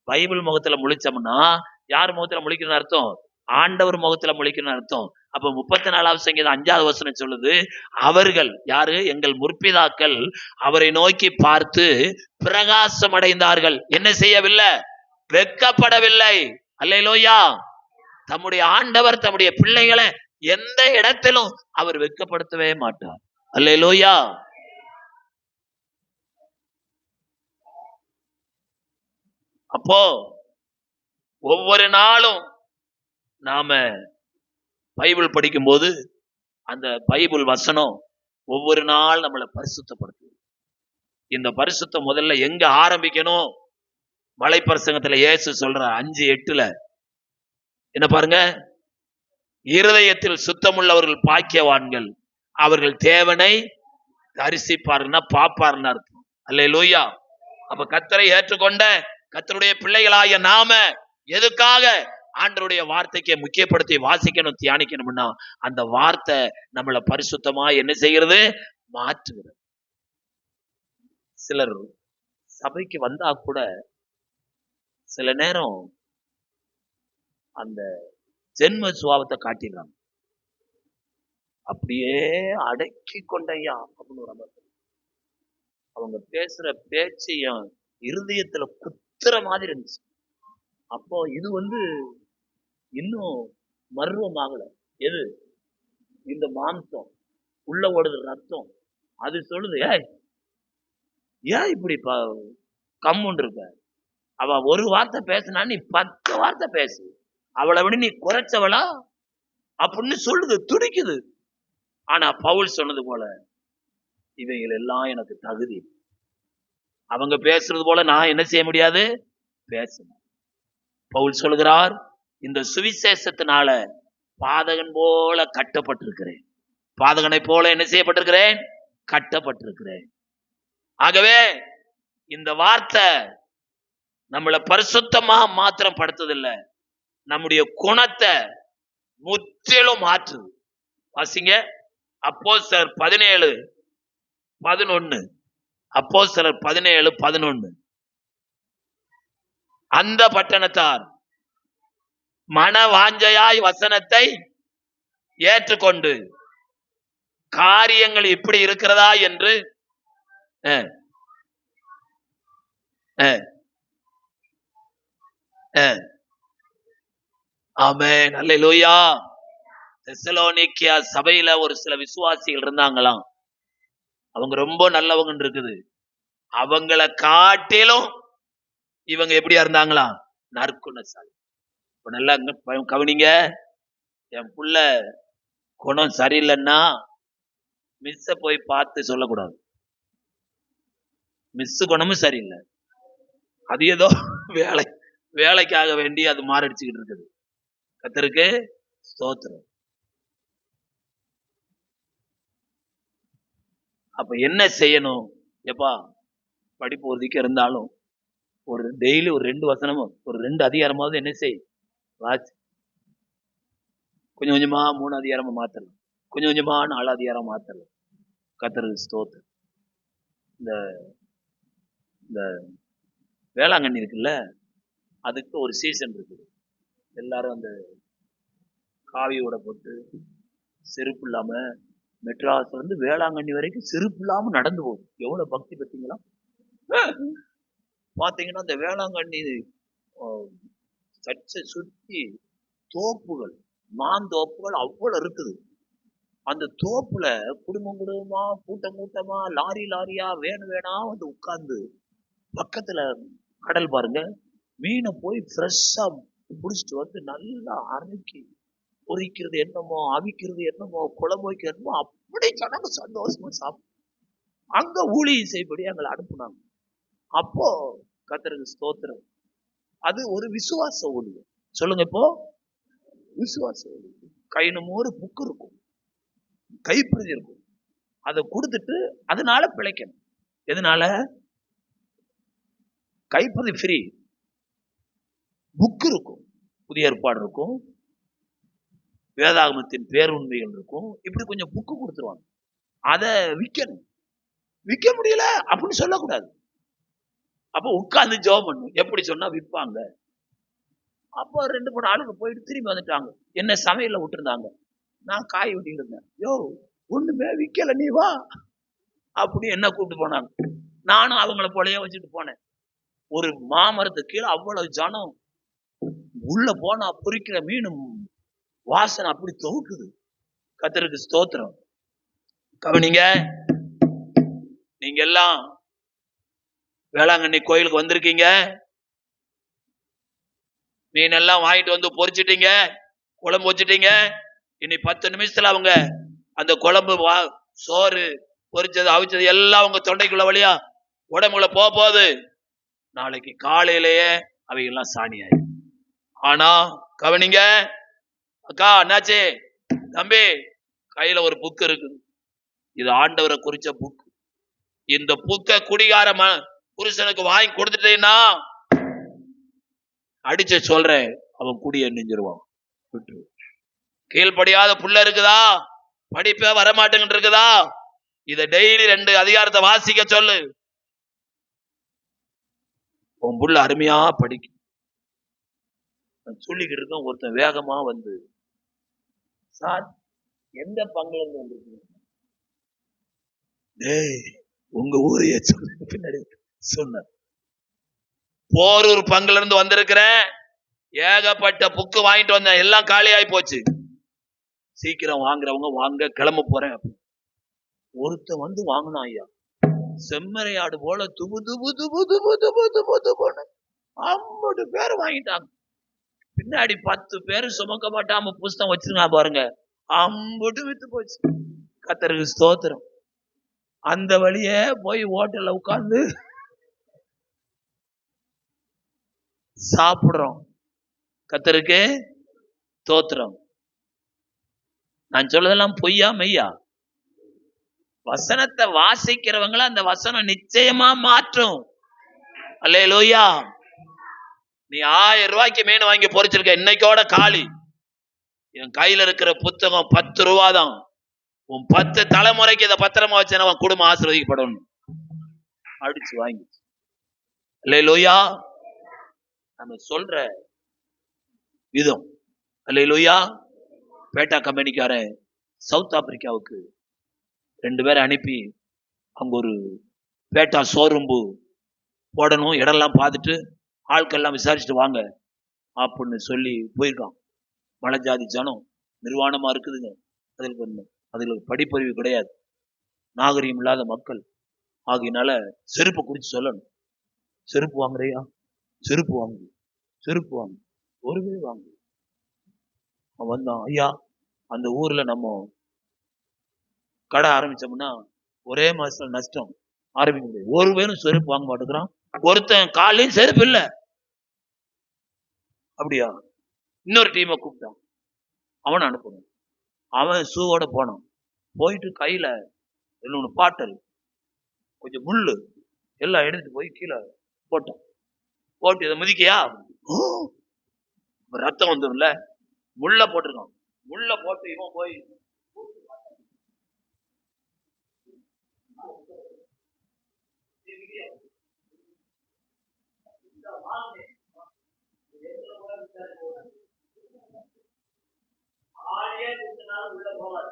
பைபிள் முகத்துல முழிச்சோம்னா யார் முகத்துல முழிக்கணும்னு அர்த்தம்? ஆண்டவர் முகத்துல முழிக்கணும்னு அர்த்தம். அப்ப 34வது சங்கீதம் 5வது வசனம் சொல்லுது, அவர்கள் யாரு? எங்கள் முற்பிதாக்கள் அவரை நோக்கி பார்த்து பிரகாசம் அடைந்தார்கள். என்ன செய்யவில்லை? வெட்கப்படவில்லை. அல்லேலூயா. தம்முடைய ஆண்டவர் தம்முடைய பிள்ளைகளை எந்த இடத்திலும் அவர் வெட்கப்படுத்தவே மாட்டார். அல்லேலூயா. அப்போ ஒவ்வொரு நாளும் நாம பைபிள் படிக்கும் போது அந்த பைபிள் வசனம் ஒவ்வொரு நாள் நம்மளை பரிசுத்தப்படுத்தும். இந்த பரிசுத்தம் முதல்ல எங்க ஆரம்பிக்கணும்? மலைப்பிரசங்கத்துல இயேசு சொல்ற 5:8 என்ன பாருங்க, இருதயத்தில் சுத்தமுள்ளவர்கள் பாக்கியவான்கள், அவர்கள் தேவனை தரிசிப்பார்னா பாப்பார்னு அர்த்தம். அல்லேலூயா. அப்ப கர்த்தரை ஏற்றுக்கொண்ட கர்த்தருடைய பிள்ளைகளாகிய நாம எதுக்காக ஆண்டவருடைய வார்த்தைக்கு முக்கியப்படுத்தி வாசிக்கணும், தியானிக்கணும்னா அந்த வார்த்தை நம்மளை பரிசுத்தமா என்ன செய்கிறது? மாற்றுகிறது. சிலர் சபைக்கு வந்தா கூட சில நேரம் அந்த ஜென்ம சுபாவத்தை காட்டிடுறாங்க. அப்படியே அடக்கி கொண்டையா அப்படின்னு ஒரு அமர்வு. அவங்க பேசுற பேச்சு என் இருதயத்துல குத்துற மாதிரி இருந்துச்சு. அப்போ இது இன்னும் மர்வமாகல. எது? இந்த மாம்சம் உள்ள ஓடுது ரத்தம். அது சொல்லுது, ஏன் இப்படி கம்முன்னு இருக்க? அவ ஒரு வார்த்தை பேசினா நீ 10 வார்த்தை பேசு, அவளை விட நீ குறைச்சவளா அப்படின்னு சொல்லுது, துடிக்குது. ஆனா பவுல் சொன்னது போல இவைகள் எல்லாம் எனக்கு தகுதி. அவங்க பேசுறது போல நான் என்ன செய்ய முடியாது? பேசணும். பவுல் சொல்கிறார், இந்த சுவிசேஷத்தினால பாதகன் போல கட்டப்பட்டிருக்கிறேன். பாதகனை போல என்ன செய்யப்பட்டிருக்கிறேன்? கட்டப்பட்டிருக்கிறேன். ஆகவே இந்த வார்த்தை நம்மளை பரிசுத்தமா மாத்திரம் படுத்ததில்லை, நம்முடைய குணத்தை முற்றிலும் மாற்றுது. வாசிங்க அப்போஸ்தலர் 17:11. அப்போஸ்தலர் 17:11. அந்த பட்டணத்தார் மன வாஞ்சையாய் வசனத்தை ஏற்றுக்கொண்டு காரியங்கள் இப்படி இருக்கிறதா என்று ஆமென். அல்லேலூயா. தெசலோனிக்கேயா சபையில ஒரு சில விசுவாசிகள் இருந்தாங்களாம். அவங்க ரொம்ப நல்லவங்க இருக்குது. அவங்கள காட்டிலும் இவங்க எப்படியா இருந்தாங்களாம்? நற்குணசாலி. இப்ப நல்லா கவனிங்க. என் புள்ள குணம் சரியில்லைன்னா மிஸ்ஸ போய் பார்த்து சொல்லக்கூடாது. மிஸ் குணமும் சரியில்லை, அது ஏதோ வேலைக்காக வேண்டி அது மாரடிச்சுக்கிட்டு இருக்குது. கர்த்தருக்கு ஸ்தோத்திரம். அப்ப என்ன செய்யணும்? எப்பா படிப்பு ஒதுக்கி இருந்தாலும் ஒரு டெய்லி ஒரு 2 வசனமும் ஒரு 2 அதிகாரமாவது என்ன செய், வாசி. கொஞ்சம் கொஞ்சமா 3 அதிகாரமா மாத்தலாம், கொஞ்சம் கொஞ்சமா 4 அதிகாரம் மாத்தலாம். கர்த்தருக்கு ஸ்தோத்திரம். இந்த வேளாங்கண்ணி இருக்குல்ல, அதுக்கு ஒரு சீசன் இருக்குது. எல்லாரும் அந்த காவியோட போட்டு செருப்பு இல்லாம மெட்ராஸ்ல இருந்து வேளாங்கண்ணி வரைக்கும் செருப்பு இல்லாம நடந்து போகுது. எவ்வளவு பக்தி பார்த்தீங்களா? பாத்தீங்கன்னா இந்த வேளாங்கண்ணி சர்ச்சை சுத்தி தோப்புகள், மாந்தோப்புகள் அவ்வளவு இருக்குது. அந்த தோப்புல குடும்பம் குடும்பமா, கூட்டம் கூட்டமா, லாரி லாரியா, வேணா வந்து உட்கார்ந்து பக்கத்துல கடல் பாருங்க, மீனை போய் ஃப்ரெஷ்ஷா புடிச்சிட்டு வந்து நல்லா அரைக்கி பொரிக்கிறது என்னமோ, அவிக்கிறது என்னமோ, குழம்பு வைக்கிறது என்னமோ, அப்படியே ஜனங்க சந்தோஷமா சாப்பிட்டு அங்க ஊழியம் செய்யபடி எங்களை அனுப்புனாங்க. அப்போ கர்த்தருக்கு ஸ்தோத்திரம். அது ஒரு விசுவாச ஊழியம். சொல்லுங்க இப்போ, விசுவாச ஊழியம். கையிலும் ஒரு புக்கு இருக்கும், கைப்பிரதி இருக்கும், அதை கொடுத்துட்டு அதனால பிழைக்கணும். எதனால? கைப்பிரதி ஃப்ரீ, புக் இருக்கும், புதிய ஏற்பாடு இருக்கும், வேதாகமத்தின் பேருண்மைகள் இருக்கும், இப்படி கொஞ்சம் புக்கு கொடுத்துருவாங்க. அதை விற்கணும். விற்க முடியல அப்படின்னு சொல்லக்கூடாது. அப்ப உட்கார்ந்து ஜெபம் பண்ணும். எப்படி சொன்னா விற்பாங்க. அப்போ 2-3 ஆளுங்க போயிட்டு திரும்பி வந்துட்டாங்க. என்ன சமையல்ல விட்டுருந்தாங்க. நான் காய் வெட்டிட்டு இருந்தேன். யோ, ஒண்ணுமே விக்கல, நீ வா அப்படி என்ன கூப்பிட்டு போனாங்க. நானும் அவங்கள போலயே வச்சுட்டு போனேன். ஒரு மாமரத்து கீழே அவ்வளவு ஜனம். உள்ள போனா பொரிக்கிற மீனும் வாசனை அப்படி துவக்குது. கர்த்தருக்கு ஸ்தோத்திரம். கவனிங்க, நீங்க எல்லாம் வேளாங்கண்ணி கோயிலுக்கு வந்திருக்கீங்க. மீன் எல்லாம் வாங்கிட்டு வந்து பொரிச்சிட்டீங்க, குழம்பு வச்சுட்டீங்க. இனி 10 நிமிஷத்துல அவங்க அந்த குழம்பு, சோறு, பொரிச்சது, அவிச்சது எல்லாம் உங்க தொண்டைக்குள்ள வழியா உடம்புல போகுது. நாளைக்கு காலையிலேயே அவைகள்லாம் சாணியாயி. ஆனா கவனிங்க, அக்கா, என்னாச்சு தம்பி, கையில ஒரு புக் இருக்குது. இது ஆண்டவரை குறிச்ச புக். இந்த புக்க குடிகார புருஷனுக்கு வாங்கி கொடுத்துட்டேன்னா அடிச்சு சொல்றேன், அவன் குடிய நெஞ்சிருவான். கீழ்படியாத புள்ள இருக்குதா, படிப்பே வரமாட்டேங்கிட்டு இருக்குதா, இத டெய்லி 2 அதிகாரத்தை வாசிக்க சொல்லு. உன் புள்ள அருமையா படிக்கும். சொல்லிக்கிட்டு இருக்கோம். ஒருத்தன் வேகமா வந்து, சார் எந்த பங்குல இருந்து வந்திருக்கீங்க? உங்க ஊரையே சொல்லு. பின்னாடி சொன்ன போரூர் பங்குல இருந்து வந்திருக்கிறேன். ஏகப்பட்ட புக்கு வாங்கிட்டு வந்தேன், எல்லாம் காலி ஆகி போச்சு. சீக்கிரம் வாங்குறவங்க வாங்க, கிளம்ப போறேன். ஒருத்தன் வந்து வாங்கினான் ஐயா, செம்மறையாடு போல துபு துபு துபு துபு துபு துபு துபுன்னு 50 பேர் வாங்கிட்டாங்க. பின்னாடி 10 பேர் சுமக்க மாட்டாம புஸ்தகம் வச்சிருக்கா பாருங்க, 50 வித்து போச்சு. கர்த்தருக்கு ஸ்தோத்திரம். அந்த வழியே போய் ஹோட்டல்ல உட்கார்ந்து சாப்பிடுறோம். கர்த்தருக்கு ஸ்தோத்திரம். நான் சொல்றதெல்லாம் பொய்யா மெய்யா? வசனத்தை வாசிக்கிறவங்கள அந்த வசனம் நிச்சயமா மாற்றும். அல்லேலூயா. நீ 1000 ரூபாய்க்கு மீன் வாங்கி பொரிச்சிருக்க, இன்னைக்கோட காலி. என் கையில இருக்கிற புத்தகம் 10 ரூபா தான். உன் 10 தலைமுறைக்கு இதை பத்திரமா வச்சு அவன் குடும்பம் ஆசீர்வதிக்கப்படணும். அடிச்சு வாங்கி. அல்லேலூயா. நம்ம சொல்ற விதம். அல்லேலூயா. பேட்டா கம்பெனிக்காரன் சவுத் ஆப்பிரிக்காவுக்கு 2 பேரை அனுப்பி அங்க ஒரு பேட்டா ஷோரூம்பு போடணும், இடம்லாம் பார்த்துட்டு ஆட்கள்லாம் விசாரிச்சுட்டு வாங்க அப்படின்னு சொல்லி போயிருக்கான். மலை ஜாதி ஜனம் நிர்வாணமா இருக்குதுங்க. அதுல படிப்பறிவு கிடையாது, நாகரிகம் இல்லாத மக்கள். ஆகையினால செருப்பு குறிச்சு சொல்லணும். செருப்பு வாங்குறியா? செருப்பு வாங்கு, செருப்பு வாங்கு, ஒருவே வாங்கு. அவன் வந்தான், ஐயா அந்த ஊர்ல நம்ம கடை ஆரம்பிச்சோம்னா ஒரே மாசத்துல நஷ்டம், ஆரம்பிக்க முடியாது. ஒரு பேரும் செருப்பு வாங்க மாட்டேங்கிறான். ஒருத்தன் காலையும் செருப்பு இல்ல. அப்படியா? இன்னொரு டீமை கூப்பிட்டான், அவனை அனுப்பணும். அவன் ஷூவோட போனான். போயிட்டு கையில 2 பாட்டல், கொஞ்சம் முள்ளு எல்லாம் எடுத்துட்டு போய் கீழே போட்டான். போட்டு இதை மிதிக்கையா, ரத்தம் வந்துடும்ல, முள்ள போட்டிருக்கான். முள்ள போட்டு இவன் போய் உள்ள போவார்.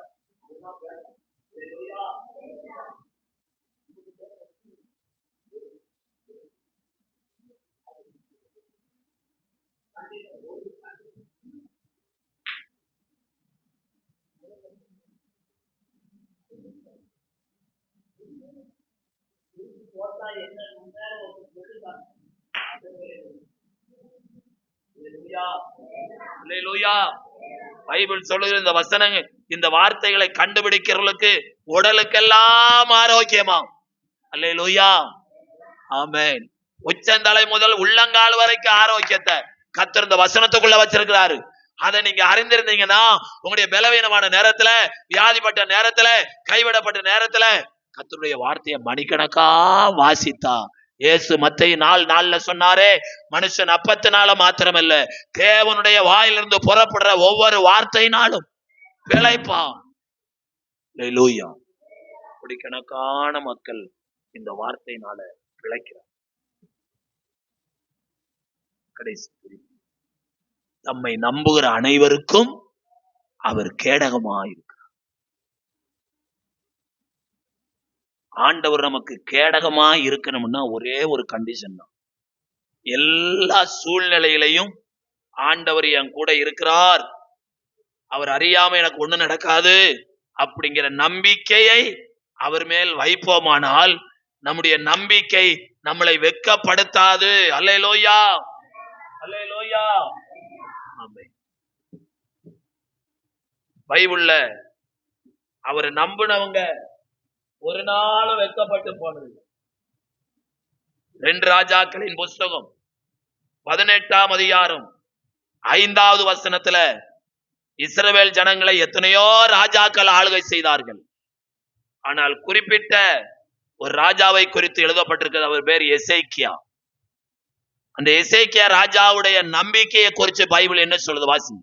பைபிள் சொல்லுகிற இந்த வசனங்கள், இந்த வார்த்தைகளை கண்டுபிடிக்கிறவர்களுக்கு உடலுக்கெல்லாம் ஆரோக்கியமா. அல்லேலூயா, ஆமென். உச்சந்தலை முதல் உள்ளங்கால் வரைக்கும் ஆரோக்கியத்தை கர்த்தர் இந்த வசனத்துக்குள்ள வச்சிருக்கிறாரு. அதை நீங்க அறிந்திருந்தீங்கன்னா உங்களுடைய பலவீனமான நேரத்துல, வியாதிப்பட்ட நேரத்துல, கைவிடப்பட்ட நேரத்துல கர்த்தருடைய வார்த்தையை மணிக்கணக்கா வாசித்தா, இயேசு மத்தேயு 4:4 சொன்னாரே, மனுஷன் அப்பத்தினால மாத்திரமல்ல தேவனுடைய வாயிலிருந்து புறப்படுற ஒவ்வொரு வார்த்தையினாலும் பிழைப்பான். அல்லேலூயா. கோடிக்கணக்கான மக்கள் இந்த வார்த்தையினால பிழைக்கிறார். கடைசி தம்மை நம்புகிற அனைவருக்கும் அவர் கேடகமாயிருக்கிறார். ஆண்டவர் நமக்கு கேடகமா இருக்கணும்னா ஒரே ஒரு கண்டிஷன் தான். எல்லா சூழ்நிலையிலையும் ஆண்டவர் என் கூட இருக்கிறார், அவர் அறியாம எனக்கு ஒண்ணு நடக்காது அப்படிங்கிற நம்பிக்கையை அவர் மேல் வைப்போமானால் நம்முடைய நம்பிக்கை நம்மளை வெட்கப்படுத்தாது. அல்லேலூயா, அல்லேலூயா. ஆமென். பைபிள்ல அவரை நம்பினவங்க ஒரு நாளும் வெட்கப்பட்டு போனது. 2 ராஜாக்களின் புஸ்தகம் 18ஆம் அதிகாரம் 5வது வசனத்துல இஸ்ரவேல் ஜனங்களை எத்தனையோ ராஜாக்கள் ஆளுகை செய்தார்கள். ஆனால் குறிப்பிட்ட ஒரு ராஜாவை குறித்து எழுதப்பட்டிருக்கிறது. அவர் பேர் எசேக்கியா. அந்த எசேக்கியா ராஜாவுடைய நம்பிக்கையை குறித்து பைபிள் என்ன சொல்லுது வாசி.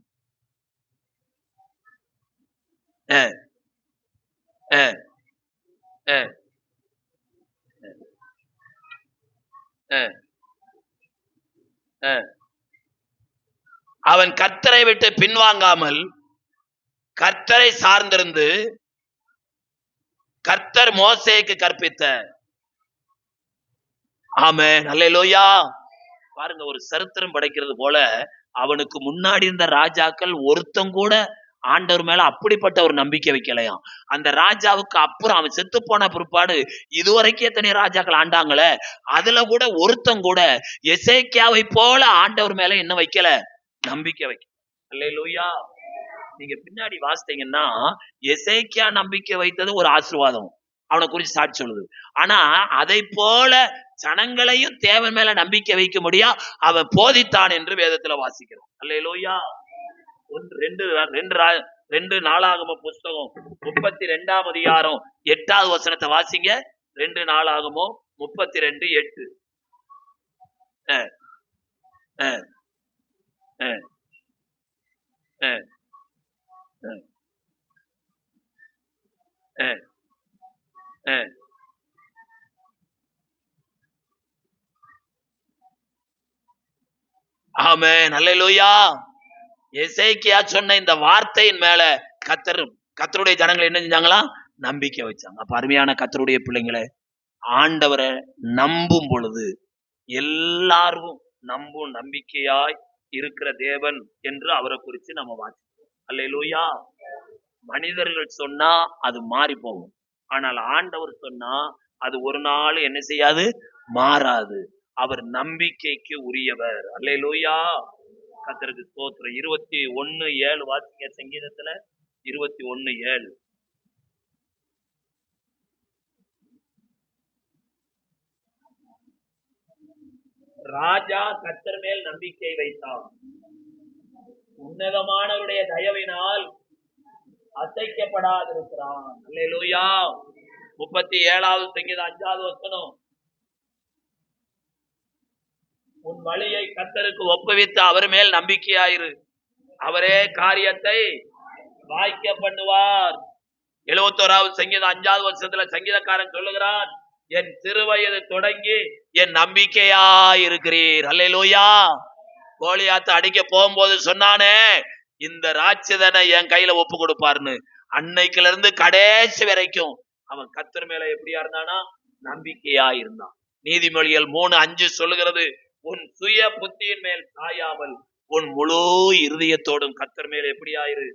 அவன் கர்த்தரை விட்டு பின்வாங்காமல் கர்த்தரை சார்ந்திருந்து கர்த்தர் மோசேக்கு கற்பித்த. ஆமென், அல்லேலூயா. பாருங்க, ஒரு சரித்திரம் படைக்கிறது போல அவனுக்கு முன்னாடி இருந்த ராஜாக்கள் ஒருத்தம் கூட ஆண்டவர் மேல அப்படிப்பட்ட ஒரு நம்பிக்கை வைக்கலையாம். அந்த ராஜாவுக்கு அப்புறம் அவன் செத்து போன பிற்பாடு இதுவரைக்கும் எத்தனை ராஜாக்கள் ஆண்டாங்களே, அதுல கூட ஒருத்தம் கூட எசேக்கியாவை போல ஆண்டவர் மேல என்ன வைக்கல, நம்பிக்கை வைக்கல. அல்லேலூயா. நீங்க பின்னாடி வாசித்தீங்கன்னா எசேக்கியா நம்பிக்கை வைத்தது ஒரு ஆசீர்வாதம், அவனை குறித்து சாட்சி சொல்லுது. ஆனா அதை போல ஜனங்களையும் தேவன் மேல நம்பிக்கை வைக்க முடியா அவன் போதித்தான் என்று வேதத்துல வாசிக்கிறோம். அல்லேலூயா. 2 நாளாகம புஸ்தகம் 32ஆம் அதிகாரம் 8வது வசனத்தை வாசிங்க. 2 நாளாகமோ 32:8. ஆமென், அல்லேலூயா. எசேக்கியா சொன்ன இந்த வார்த்தையின் மேல கர்த்தருடைய ஜனங்கள் என்ன செஞ்சாங்களா, நம்பிக்கை வச்சாங்க. அப்ப அருமையான கர்த்தருடைய பிள்ளைங்களே, ஆண்டவரை நம்பும் பொழுது எல்லாரும் நம்பும் நம்பிக்கையாய் இருக்கிற தேவன் என்று அவரை குறித்து நம்ம வாசிக்கிறோம். அல்லேலூயா. மனிதர்கள் சொன்னா அது மாறி போகும், ஆனால் ஆண்டவர் சொன்னா அது ஒரு நாள் என்ன செய்யாது, மாறாது. அவர் நம்பிக்கைக்கு உரியவர். அல்லேலூயா. கர்த்தருக்கு ஸ்தோத்திரம். 21:7 வாசிங்க சங்கீதத்துல. 21:7. ராஜா கர்த்தர் மேல் நம்பிக்கை வைத்தான், உன்னதமானவருடைய தயவினால் அசைக்கப்படாதிருக்கிறான். அல்லேலூயா. 37வது சங்கீதம் 5வது வசனம். உன் வழியை கர்த்தருக்கு ஒப்புவித்து அவர் மேல் நம்பிக்கையாயிரு, அவரே காரியத்தை வாய்க்க பண்ணுவார். 71வது சங்கீதம் 5வது வருஷத்துல சங்கீதக்காரன் சொல்லுகிறான், என் சிறுவயது தொடங்கி என் நம்பிக்கையாயிருக்கிறீர். அல்லேலூயா. கோலியாத்தை அடிக்க போகும்போது சொன்னானே, இந்த ராட்சதனை என் கையில ஒப்பு கொடுப்பார்னு, அன்னைக்குல இருந்து கடைசி வரைக்கும் அவன் கர்த்தர் மேல எப்படியா இருந்தானா, நம்பிக்கையா இருந்தான். நீதிமொழிகள் 3:5 சொல்லுகிறது, உன் சுய புத்தியின் மேல் சாயாமல் உன் முழு இருதயத்தோடும் கர்த்தர் மேல் எப்படியாயிரு,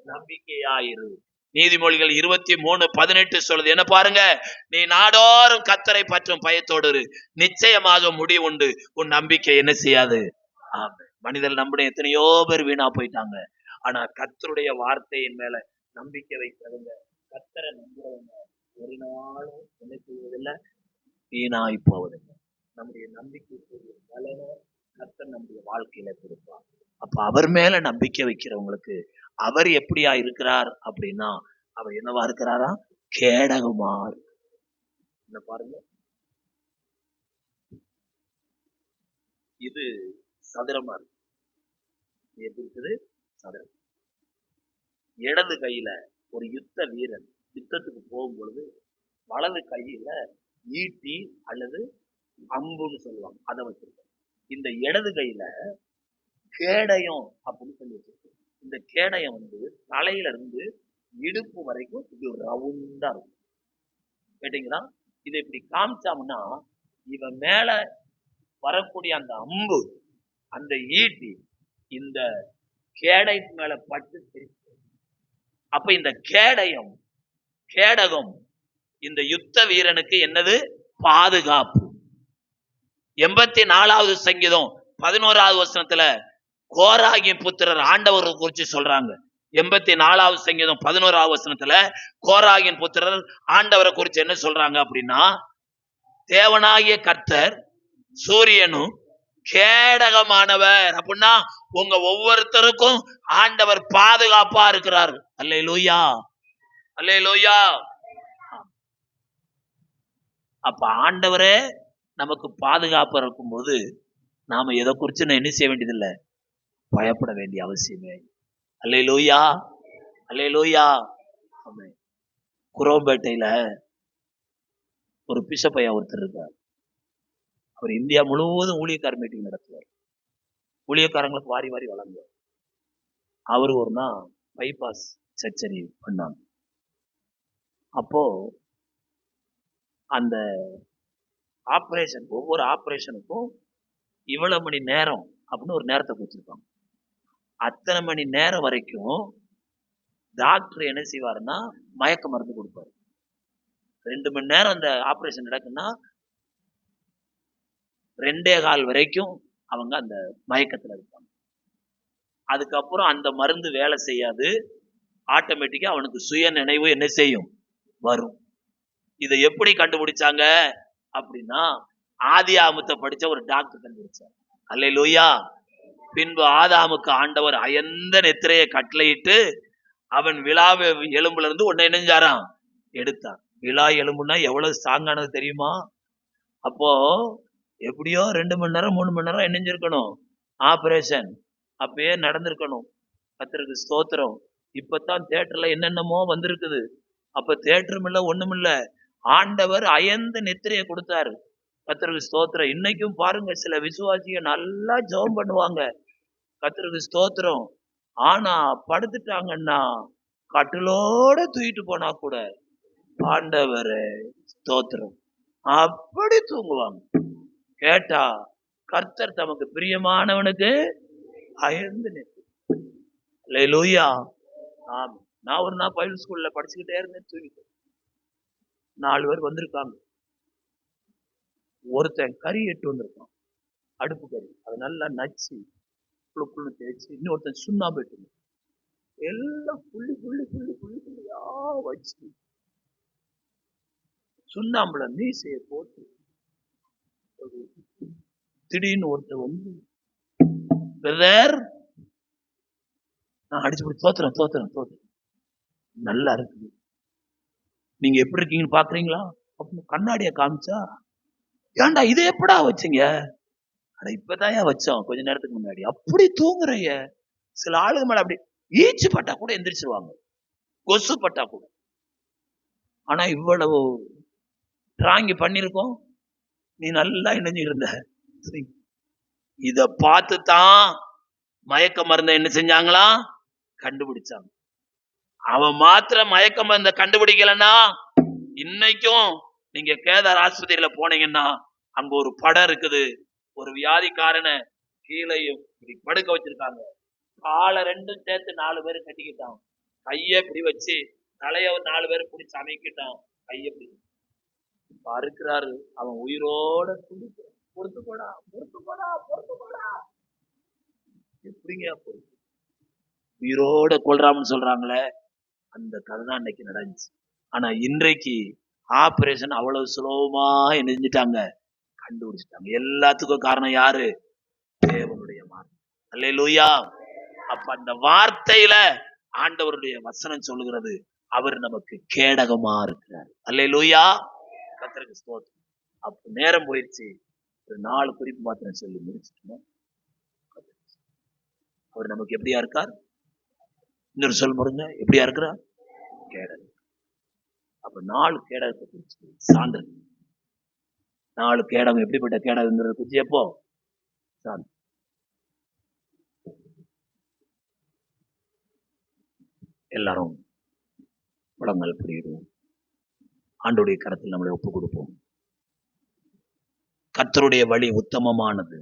நம்பிக்கையாயிரு. நீதிமொழிகள் 23:18 சொல்லுது என்ன பாருங்க, நீ நாடோறும் கர்த்தரை பற்றும் பயத்தோடு இரு, நிச்சயமாக முடிவு உண்டு, உன் நம்பிக்கை என்ன செய்யாது. மனிதர் நம்பின எத்தனையோ பேர் வீணா போயிட்டாங்க. ஆனா கர்த்தருடைய வார்த்தையின் மேல நம்பிக்கை வைக்கிறவங்க, கர்த்தரை நம்புறவங்க ஒரு நாளும் என்ன செய்வதில்லை, வீணாய் போவதில்லை. நம்முடைய நம்பிக்கைக்குரிய பலனை கர்த்தர் நம்முடைய வாழ்க்கையில கொடுப்பார். அப்ப அவர் மேல நம்பிக்கை வைக்கிறவங்களுக்கு அவர் எப்படியா இருக்கிறார் அப்படின்னா, அவர் என்னவா இருக்கிறாரா, கேடகமா. என்ன பாருங்க, இது சதுரமா இருக்கு, எப்படி இருக்குது, சதுரம். இடது கையில ஒரு யுத்த வீரன் யுத்தத்துக்கு போகும் பொழுது வலது கையில ஈட்டி அல்லது அம்புன்னு சொல்லுவாங்க, அதை வச்சிருக்கோம். இந்த இடது கையில கேடயம் அப்படின்னு சொல்லி வச்சிருக்கோம். இந்த கேடயம் தலையில இருந்து இடுப்பு வரைக்கும் இப்படி ஒரு ரவுண்டா இருக்கும். கேட்டீங்களா? இதை இப்படி காமிச்சோம்னா இவன் மேல வரக்கூடிய அந்த அம்பு, அந்த ஈட்டி இந்த கேடயத்து மேல பட்டு, அப்ப இந்த கேடகம் இந்த யுத்த வீரனுக்கு என்னது, பாதுகாப்பு. 84வது சங்கீதம் 11வது வசனத்துல கோராகின் புத்திரர் ஆண்டவரை குறிச்சு சொல்றாங்க. 84வது சங்கீதம் 11வது வசனத்துல கோராகின் புத்திரர் ஆண்டவரை குறிச்சு என்ன சொல்றாங்க அப்படின்னா, தேவனாகிய கர்த்தர் சூரியனும் கேடகமானவர். அப்படின்னா உங்க ஒவ்வொருத்தருக்கும் ஆண்டவர் பாதுகாப்பா இருக்கிறார். அல்லேலூயா, அல்லேலூயா. அப்ப ஆண்டவரே நமக்கு பாதுகாப்பு இருக்கும் போது நாம எதை குறிச்சு என்ன செய்ய வேண்டியதில்லை, பயப்பட வேண்டிய அவசியமே. அல்லேலூயா, அல்லேலூயா. குரோம்பேட்டையில ஒரு பிஷப்பையா ஒருத்தர் இருக்கார். அவர் இந்தியா முழுவதும் ஊழியக்கார மீட்டிங் நடத்துவார். ஊழியக்காரங்களுக்கு வாரி வாரி வழங்குவார். அவரு ஒரு நாள் பைபாஸ் சர்ஜரி பண்ணாங்க. அப்போ அந்த ஆபரேஷன், ஒவ்வொரு ஆபரேஷனுக்கும் இவ்வளவு மணி நேரம் அப்படின்னு ஒரு நேரத்தை கொடுத்துருப்பாங்க. அத்தனை மணி நேரம் வரைக்கும் டாக்டர் என்ன செய்வாருன்னா மயக்க மருந்து கொடுப்பாரு. 2 மணி நேரம் அந்த ஆபரேஷன் நடக்குன்னா 2.25 வரைக்கும் அவங்க அந்த மயக்கத்துல இருப்பாங்க. அதுக்கப்புறம் அந்த மருந்து வேலை செய்யாது, ஆட்டோமேட்டிக்கா அவனுக்கு சுய நினைவு என்ன செய்யும், வரும். இதை எப்படி கண்டுபிடிச்சாங்க அப்படின்னா, ஆதியாகமத்தை படிச்ச ஒரு டாக்டர் கண்டுபிடிச்சார். அல்லேலூயா. பின்பு ஆதாமுக்கு ஆண்டவர் அயர்ந்த நித்திரையை கட்டளையிட்டு அவன் விழா எலும்புல இருந்து ஒன்ன இணைஞ்சாராம் எடுத்தான். விழா எலும்புனா எவ்வளவு ஸ்ட்ராங்கானது தெரியுமா? அப்போ எப்படியோ 2 மணி நேரம் 3 மணி நேரம் இணைஞ்சிருக்கணும் ஆபரேஷன், அப்பயே நடந்திருக்கணும். கர்த்தருக்கு ஸ்தோத்திரம். இப்பதான் தியேட்டர்ல என்னென்னமோ வந்திருக்குது. அப்ப தியேட்டரும் இல்ல, ஒண்ணும் இல்ல, ஆண்டவர் அயர்ந்த நித்திரையை கொடுத்தாரு. கர்த்தருக்கு ஸ்தோத்திரம். இன்னைக்கும் பாருங்க, சில விசுவாசிங்க நல்லா ஜெபம் பண்ணுவாங்க, கர்த்தருக்கு ஸ்தோத்திரம். ஆனா படுத்துட்டாங்கன்னா கட்டிலோட தூக்கிட்டு போனா கூட ஆண்டவரே ஸ்தோத்திரம் அப்படி தூங்குவாங்க. கேட்டா கர்த்தர் தமக்கு பிரியமானவனுக்கு அயர்ந்து நிற்கும். அல்லேலூயா. ஆமா. நான் ஒரு நாள் பைபிள் ஸ்கூல்ல படிச்சுக்கிட்டே இருந்தேன், தூங்கிட்டேன். 4 பேர் வந்திருக்காங்க. ஒருத்தன் கறி எட்டு வந்திருக்கான், அடுப்பு கறி. அது நல்லா நச்சு புழுக்குன்னு தேய்ச்சி, இன்னொருத்தன் சுண்ணாம்பு எட்டு, எல்லாம் புள்ளி புள்ளி புள்ளி புள்ளி புள்ளியா வச்சு சுண்ணாம்புல மீசையை போட்டு, திடீர்னு ஒருத்தர் வந்து, பிரதர் நான் அடிச்சு போய் தோத்துறேன் தோத்துறேன் தோத்துறேன், நல்லா இருக்குது, நீங்க எப்படி இருக்கீங்கன்னு பாக்குறீங்களா அப்படின்னு கண்ணாடிய காமிச்சா, ஏன்டா இதை எப்படா வச்சீங்க? அட இப்பதான் வச்சோம் கொஞ்ச நேரத்துக்கு முன்னாடி. அப்படி தூங்குறைய. சில ஆளுங்க மேல அப்படி ஈச்சு பட்டா கூட எந்திரிச்சிருவாங்க, கொசு பட்டா கூட. ஆனா இவ்வளவு டிராங்கி பண்ணிருக்கோம், நீ நல்லா இணைஞ்சு இருந்த. இத பார்த்துதான் மயக்க மருந்த என்ன செஞ்சாங்களா, கண்டுபிடிச்சாங்க. அவன் மாத்திரம் மயக்க மருந்த கண்டுபிடிக்கலன்னா, இன்னைக்கும் நீங்க கேதார் ஆஸ்பத்திரியில போனீங்கன்னா அங்க ஒரு படம் இருக்குது, ஒரு வியாதிக்காரனை கீழையும் இப்படி படுக்க வச்சிருக்காங்க, காலை 2 சேர்த்து 4 பேர் கட்டிக்கிட்டாங்க, கைய இப்படி வச்சு தலைய ஒரு 4 பேர் பிடிச்சி அமைக்கிட்டான், கைய அறுக்கிறாரு. அவன் உயிரோட பொறுத்து போடா பொறுத்து போடா பொறுத்து போடா. எப்படிங்க உயிரோட கொள்றான்னு சொல்றாங்களே, அந்த கதை தான் இன்னைக்கு நடந்துச்சு. ஆனா இன்றைக்கு ஆபரேஷன் அவ்வளவு சுலபமா நினைஞ்சிட்டாங்க, கண்டுபிடிச்சிட்டாங்க. எல்லாத்துக்கும் காரணம் யாரு? தேவனுடைய வார்த்தை. அல்லேலூயா. அப்ப அந்த வார்த்தையில ஆண்டவருடைய வசனம் சொல்லுகிறது, அவர் நமக்கு கேடகமா இருக்கிறார். அல்லேலூயா. கர்த்தருக்கு ஸ்தோத்திரம். அப்ப நேரம் போயிடுச்சு. ஒரு 4 குறிப்பு மாத்திரம் சொல்லி முடிச்சுட்டோம். அவர் நமக்கு எப்படியா இருக்கார்? இன்னொரு சொல் முருங்க, எப்படியா இருக்கிறார்? கேடகம். அப்ப 4 கேடகத்தை குறிச்சு சான்று. 4 கேடகம் எப்படிப்பட்ட கேடகங்கிறத குறிச்சு எப்போ சான்று. எல்லாரும் முழங்கால் புரியிடுவோம். ஆண்டவருடைய கரத்தில் நம்மளை ஒப்பு கொடுப்போம். கர்த்தருடைய வழி உத்தமமானது.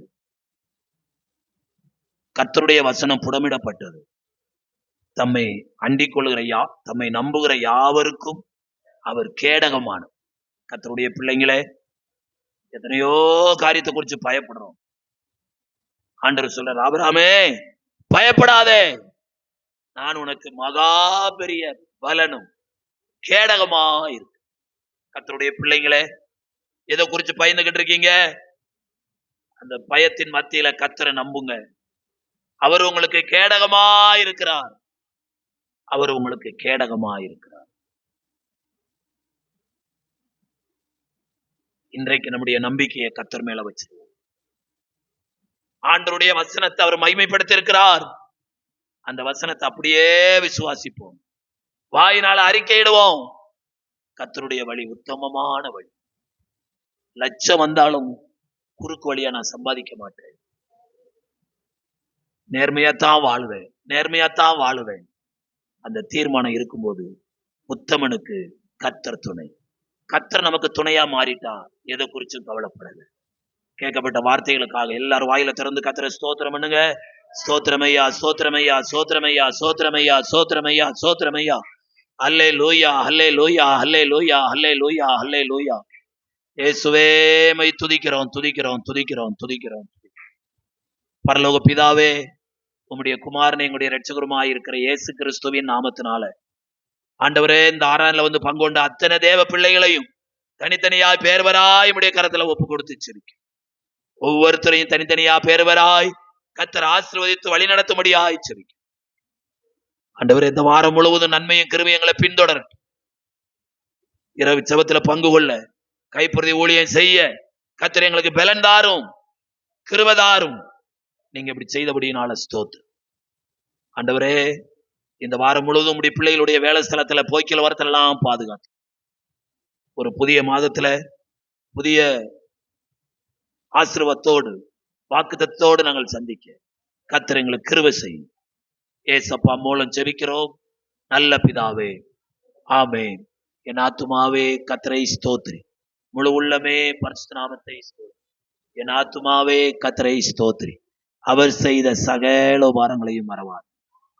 கர்த்தருடைய வசனம் புடமிடப்பட்டது. தம்மை அண்டிக் கொள்கிற தம்மை நம்புகிற யாவருக்கும் அவர் கேடகமானவர். கர்த்தருடைய பிள்ளைங்களே, எத்தனையோ காரியத்தை குறித்து பயப்படுறோம். ஆண்டவர் சொல்றார், ஆபிரகாமே பயப்படாதே, நான் உனக்கு மகா பெரிய பலனும் கேடகமா இருக்கு. கர்த்தருடைய பிள்ளைங்களே, எதை குறிச்சு பயந்துகிட்டு இருக்கீங்க? அந்த பயத்தின் மத்தியில கர்த்தரை நம்புங்க. அவர் உங்களுக்கு கேடகமா இருக்கிறார். அவர் உங்களுக்கு கேடகமா இருக்கிறார். இன்றைக்கு நம்முடைய நம்பிக்கையை கர்த்தர் மேல வச்சிருவோம். ஆண்டவருடைய வசனத்தை அவர் மகிமைப்படுத்தி இருக்கிறார். அந்த வசனத்தை அப்படியே விசுவாசிப்போம். வாயினால அறிக்கையிடுவோம். கர்த்தருடைய வழி உத்தமமான வழி. லட்சம் வந்தாலும் குறுக்கு வழியா நான் சம்பாதிக்க மாட்டேன். நேர்மையாத்தான் வாழுவேன், நேர்மையாத்தான் வாழுவேன். அந்த தீர்மானம் இருக்கும்போது உத்தமனுக்கு கர்த்தர் துணை. கர்த்தர் நமக்கு துணையா மாறிட்டா எதை குறிச்சும் கவலைப்படல. கேட்கப்பட்ட வார்த்தைகளுக்காக எல்லாரும் வாயில திறந்து கர்த்தரை ஸ்தோத்திரம் பண்ணுங்க. ஸ்தோத்திரமையா, ஸ்தோத்திரமையா, ஸ்தோத்திரமையா, ஸ்தோத்திரமையா, ஸ்தோத்திரமையா, ஸ்தோத்திரமையா. அல்லேலூயா, அல்லேலூயா, அல்லேலூயா, அல்லேலூயா, அல்லேலூயா. இயேசுவே மை துதிக்கிறோம், துதிக்கிறோம், துதிக்கிறோம், துதிக்கிறோம். பரலோக பிதாவே, உம்முடைய குமாரனை எங்களுடைய இரட்சகருமாய் இருக்கிற இயேசு கிறிஸ்துவின் நாமத்தினால ஆண்டவரே, இந்த ஆராதனையில வந்து பங்கொண்ட அத்தனை தேவ பிள்ளைகளையும் தனித்தனியாய் பேர்வராய் உம்முடைய கரத்துல ஒப்பு கொடுத்து செபிக்கிறோம். ஒவ்வொருத்தரையும் தனித்தனியா பேர்வராய் கர்த்தர் ஆசீர்வதித்து வழி நடத்தும்படியாய் செபிக்கிறோம். ஆண்டவரே, இந்த வாரம் முழுவதும் நன்மையும் கிருபையும் எங்களை பின்தொடரட்டும். இரவு செபத்துல பங்கு கொள்ள, கைப்பிரதி ஊழியம் செய்ய கர்த்தர் எங்களுக்கு பலன் தாரும், கிருபை தாரும். நீங்க இப்படி செய்தபடியினால ஸ்தோத்திரம். ஆண்டவரே, இந்த வாரம் முழுவதும் உம்முடைய பிள்ளைகளுடைய வேலை ஸ்தலத்துல போய்க்கிற வரத்தெல்லாம் பாதுகாத்து ஒரு புதிய மாதத்துல புதிய ஆசீர்வாதத்தோடு வாக்குத்தத்தோடு நாங்கள் சந்திக்க கர்த்தர் எங்களுக்கு கிருபை செய்யும். ஏசப்பா மூலம் ஜெபிக்கிறோம் நல்ல பிதாவே, ஆமென். என் ஆத்துமாவே கர்த்தரை ஸ்தோத்திரி, முழு உள்ளமே பரிசுத்த நாமத்தை ஸ்தோத்திரி. என் ஆத்துமாவே கர்த்தரை ஸ்தோத்திரி, அவர் செய்த சகல உபகாரங்களையும் மறவார்.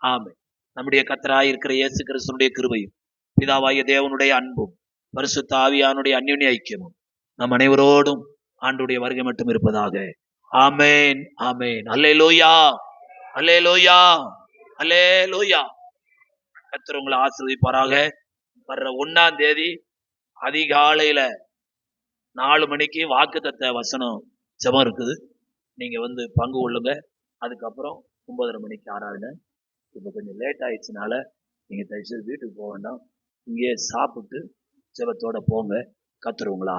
ஆமென். நம்முடைய கர்த்தராய் இருக்கிற இயேசு கிறிஸ்துவினுடைய கிருபையும் பிதாவாகிய தேவனுடைய அன்பும் பரிசுத்த ஆவியானுடைய அந்யோன்ய ஐக்கியமும் நம் அனைவரோடும் ஆண்டுடைய வருகை மட்டும் இருப்பதாக. ஆமென், ஆமென். அல்லேலூயா, அல்லேலூயா, அல்லேலூயா. கர்த்தர் உங்களை ஆசீர்வதிப்பாராக. வர்ற 1ஆம் தேதி அதிகாலையில 4 மணிக்கு வாக்குத்தத்த வசனம் ஜெபம் இருக்குது. நீங்க வந்து பங்கு கொள்ளுங்க. அதுக்கப்புறம் 9:30 மணிக்கு ஆராதனை. இப்போ கொஞ்சம் லேட் ஆயிடுச்சுனால நீங்க தயவுசெய்து வீட்டுக்கு போக வேண்டாம், இங்கேயே சாப்பிட்டு ஜெபத்தோட போங்க. கர்த்தர் உங்களை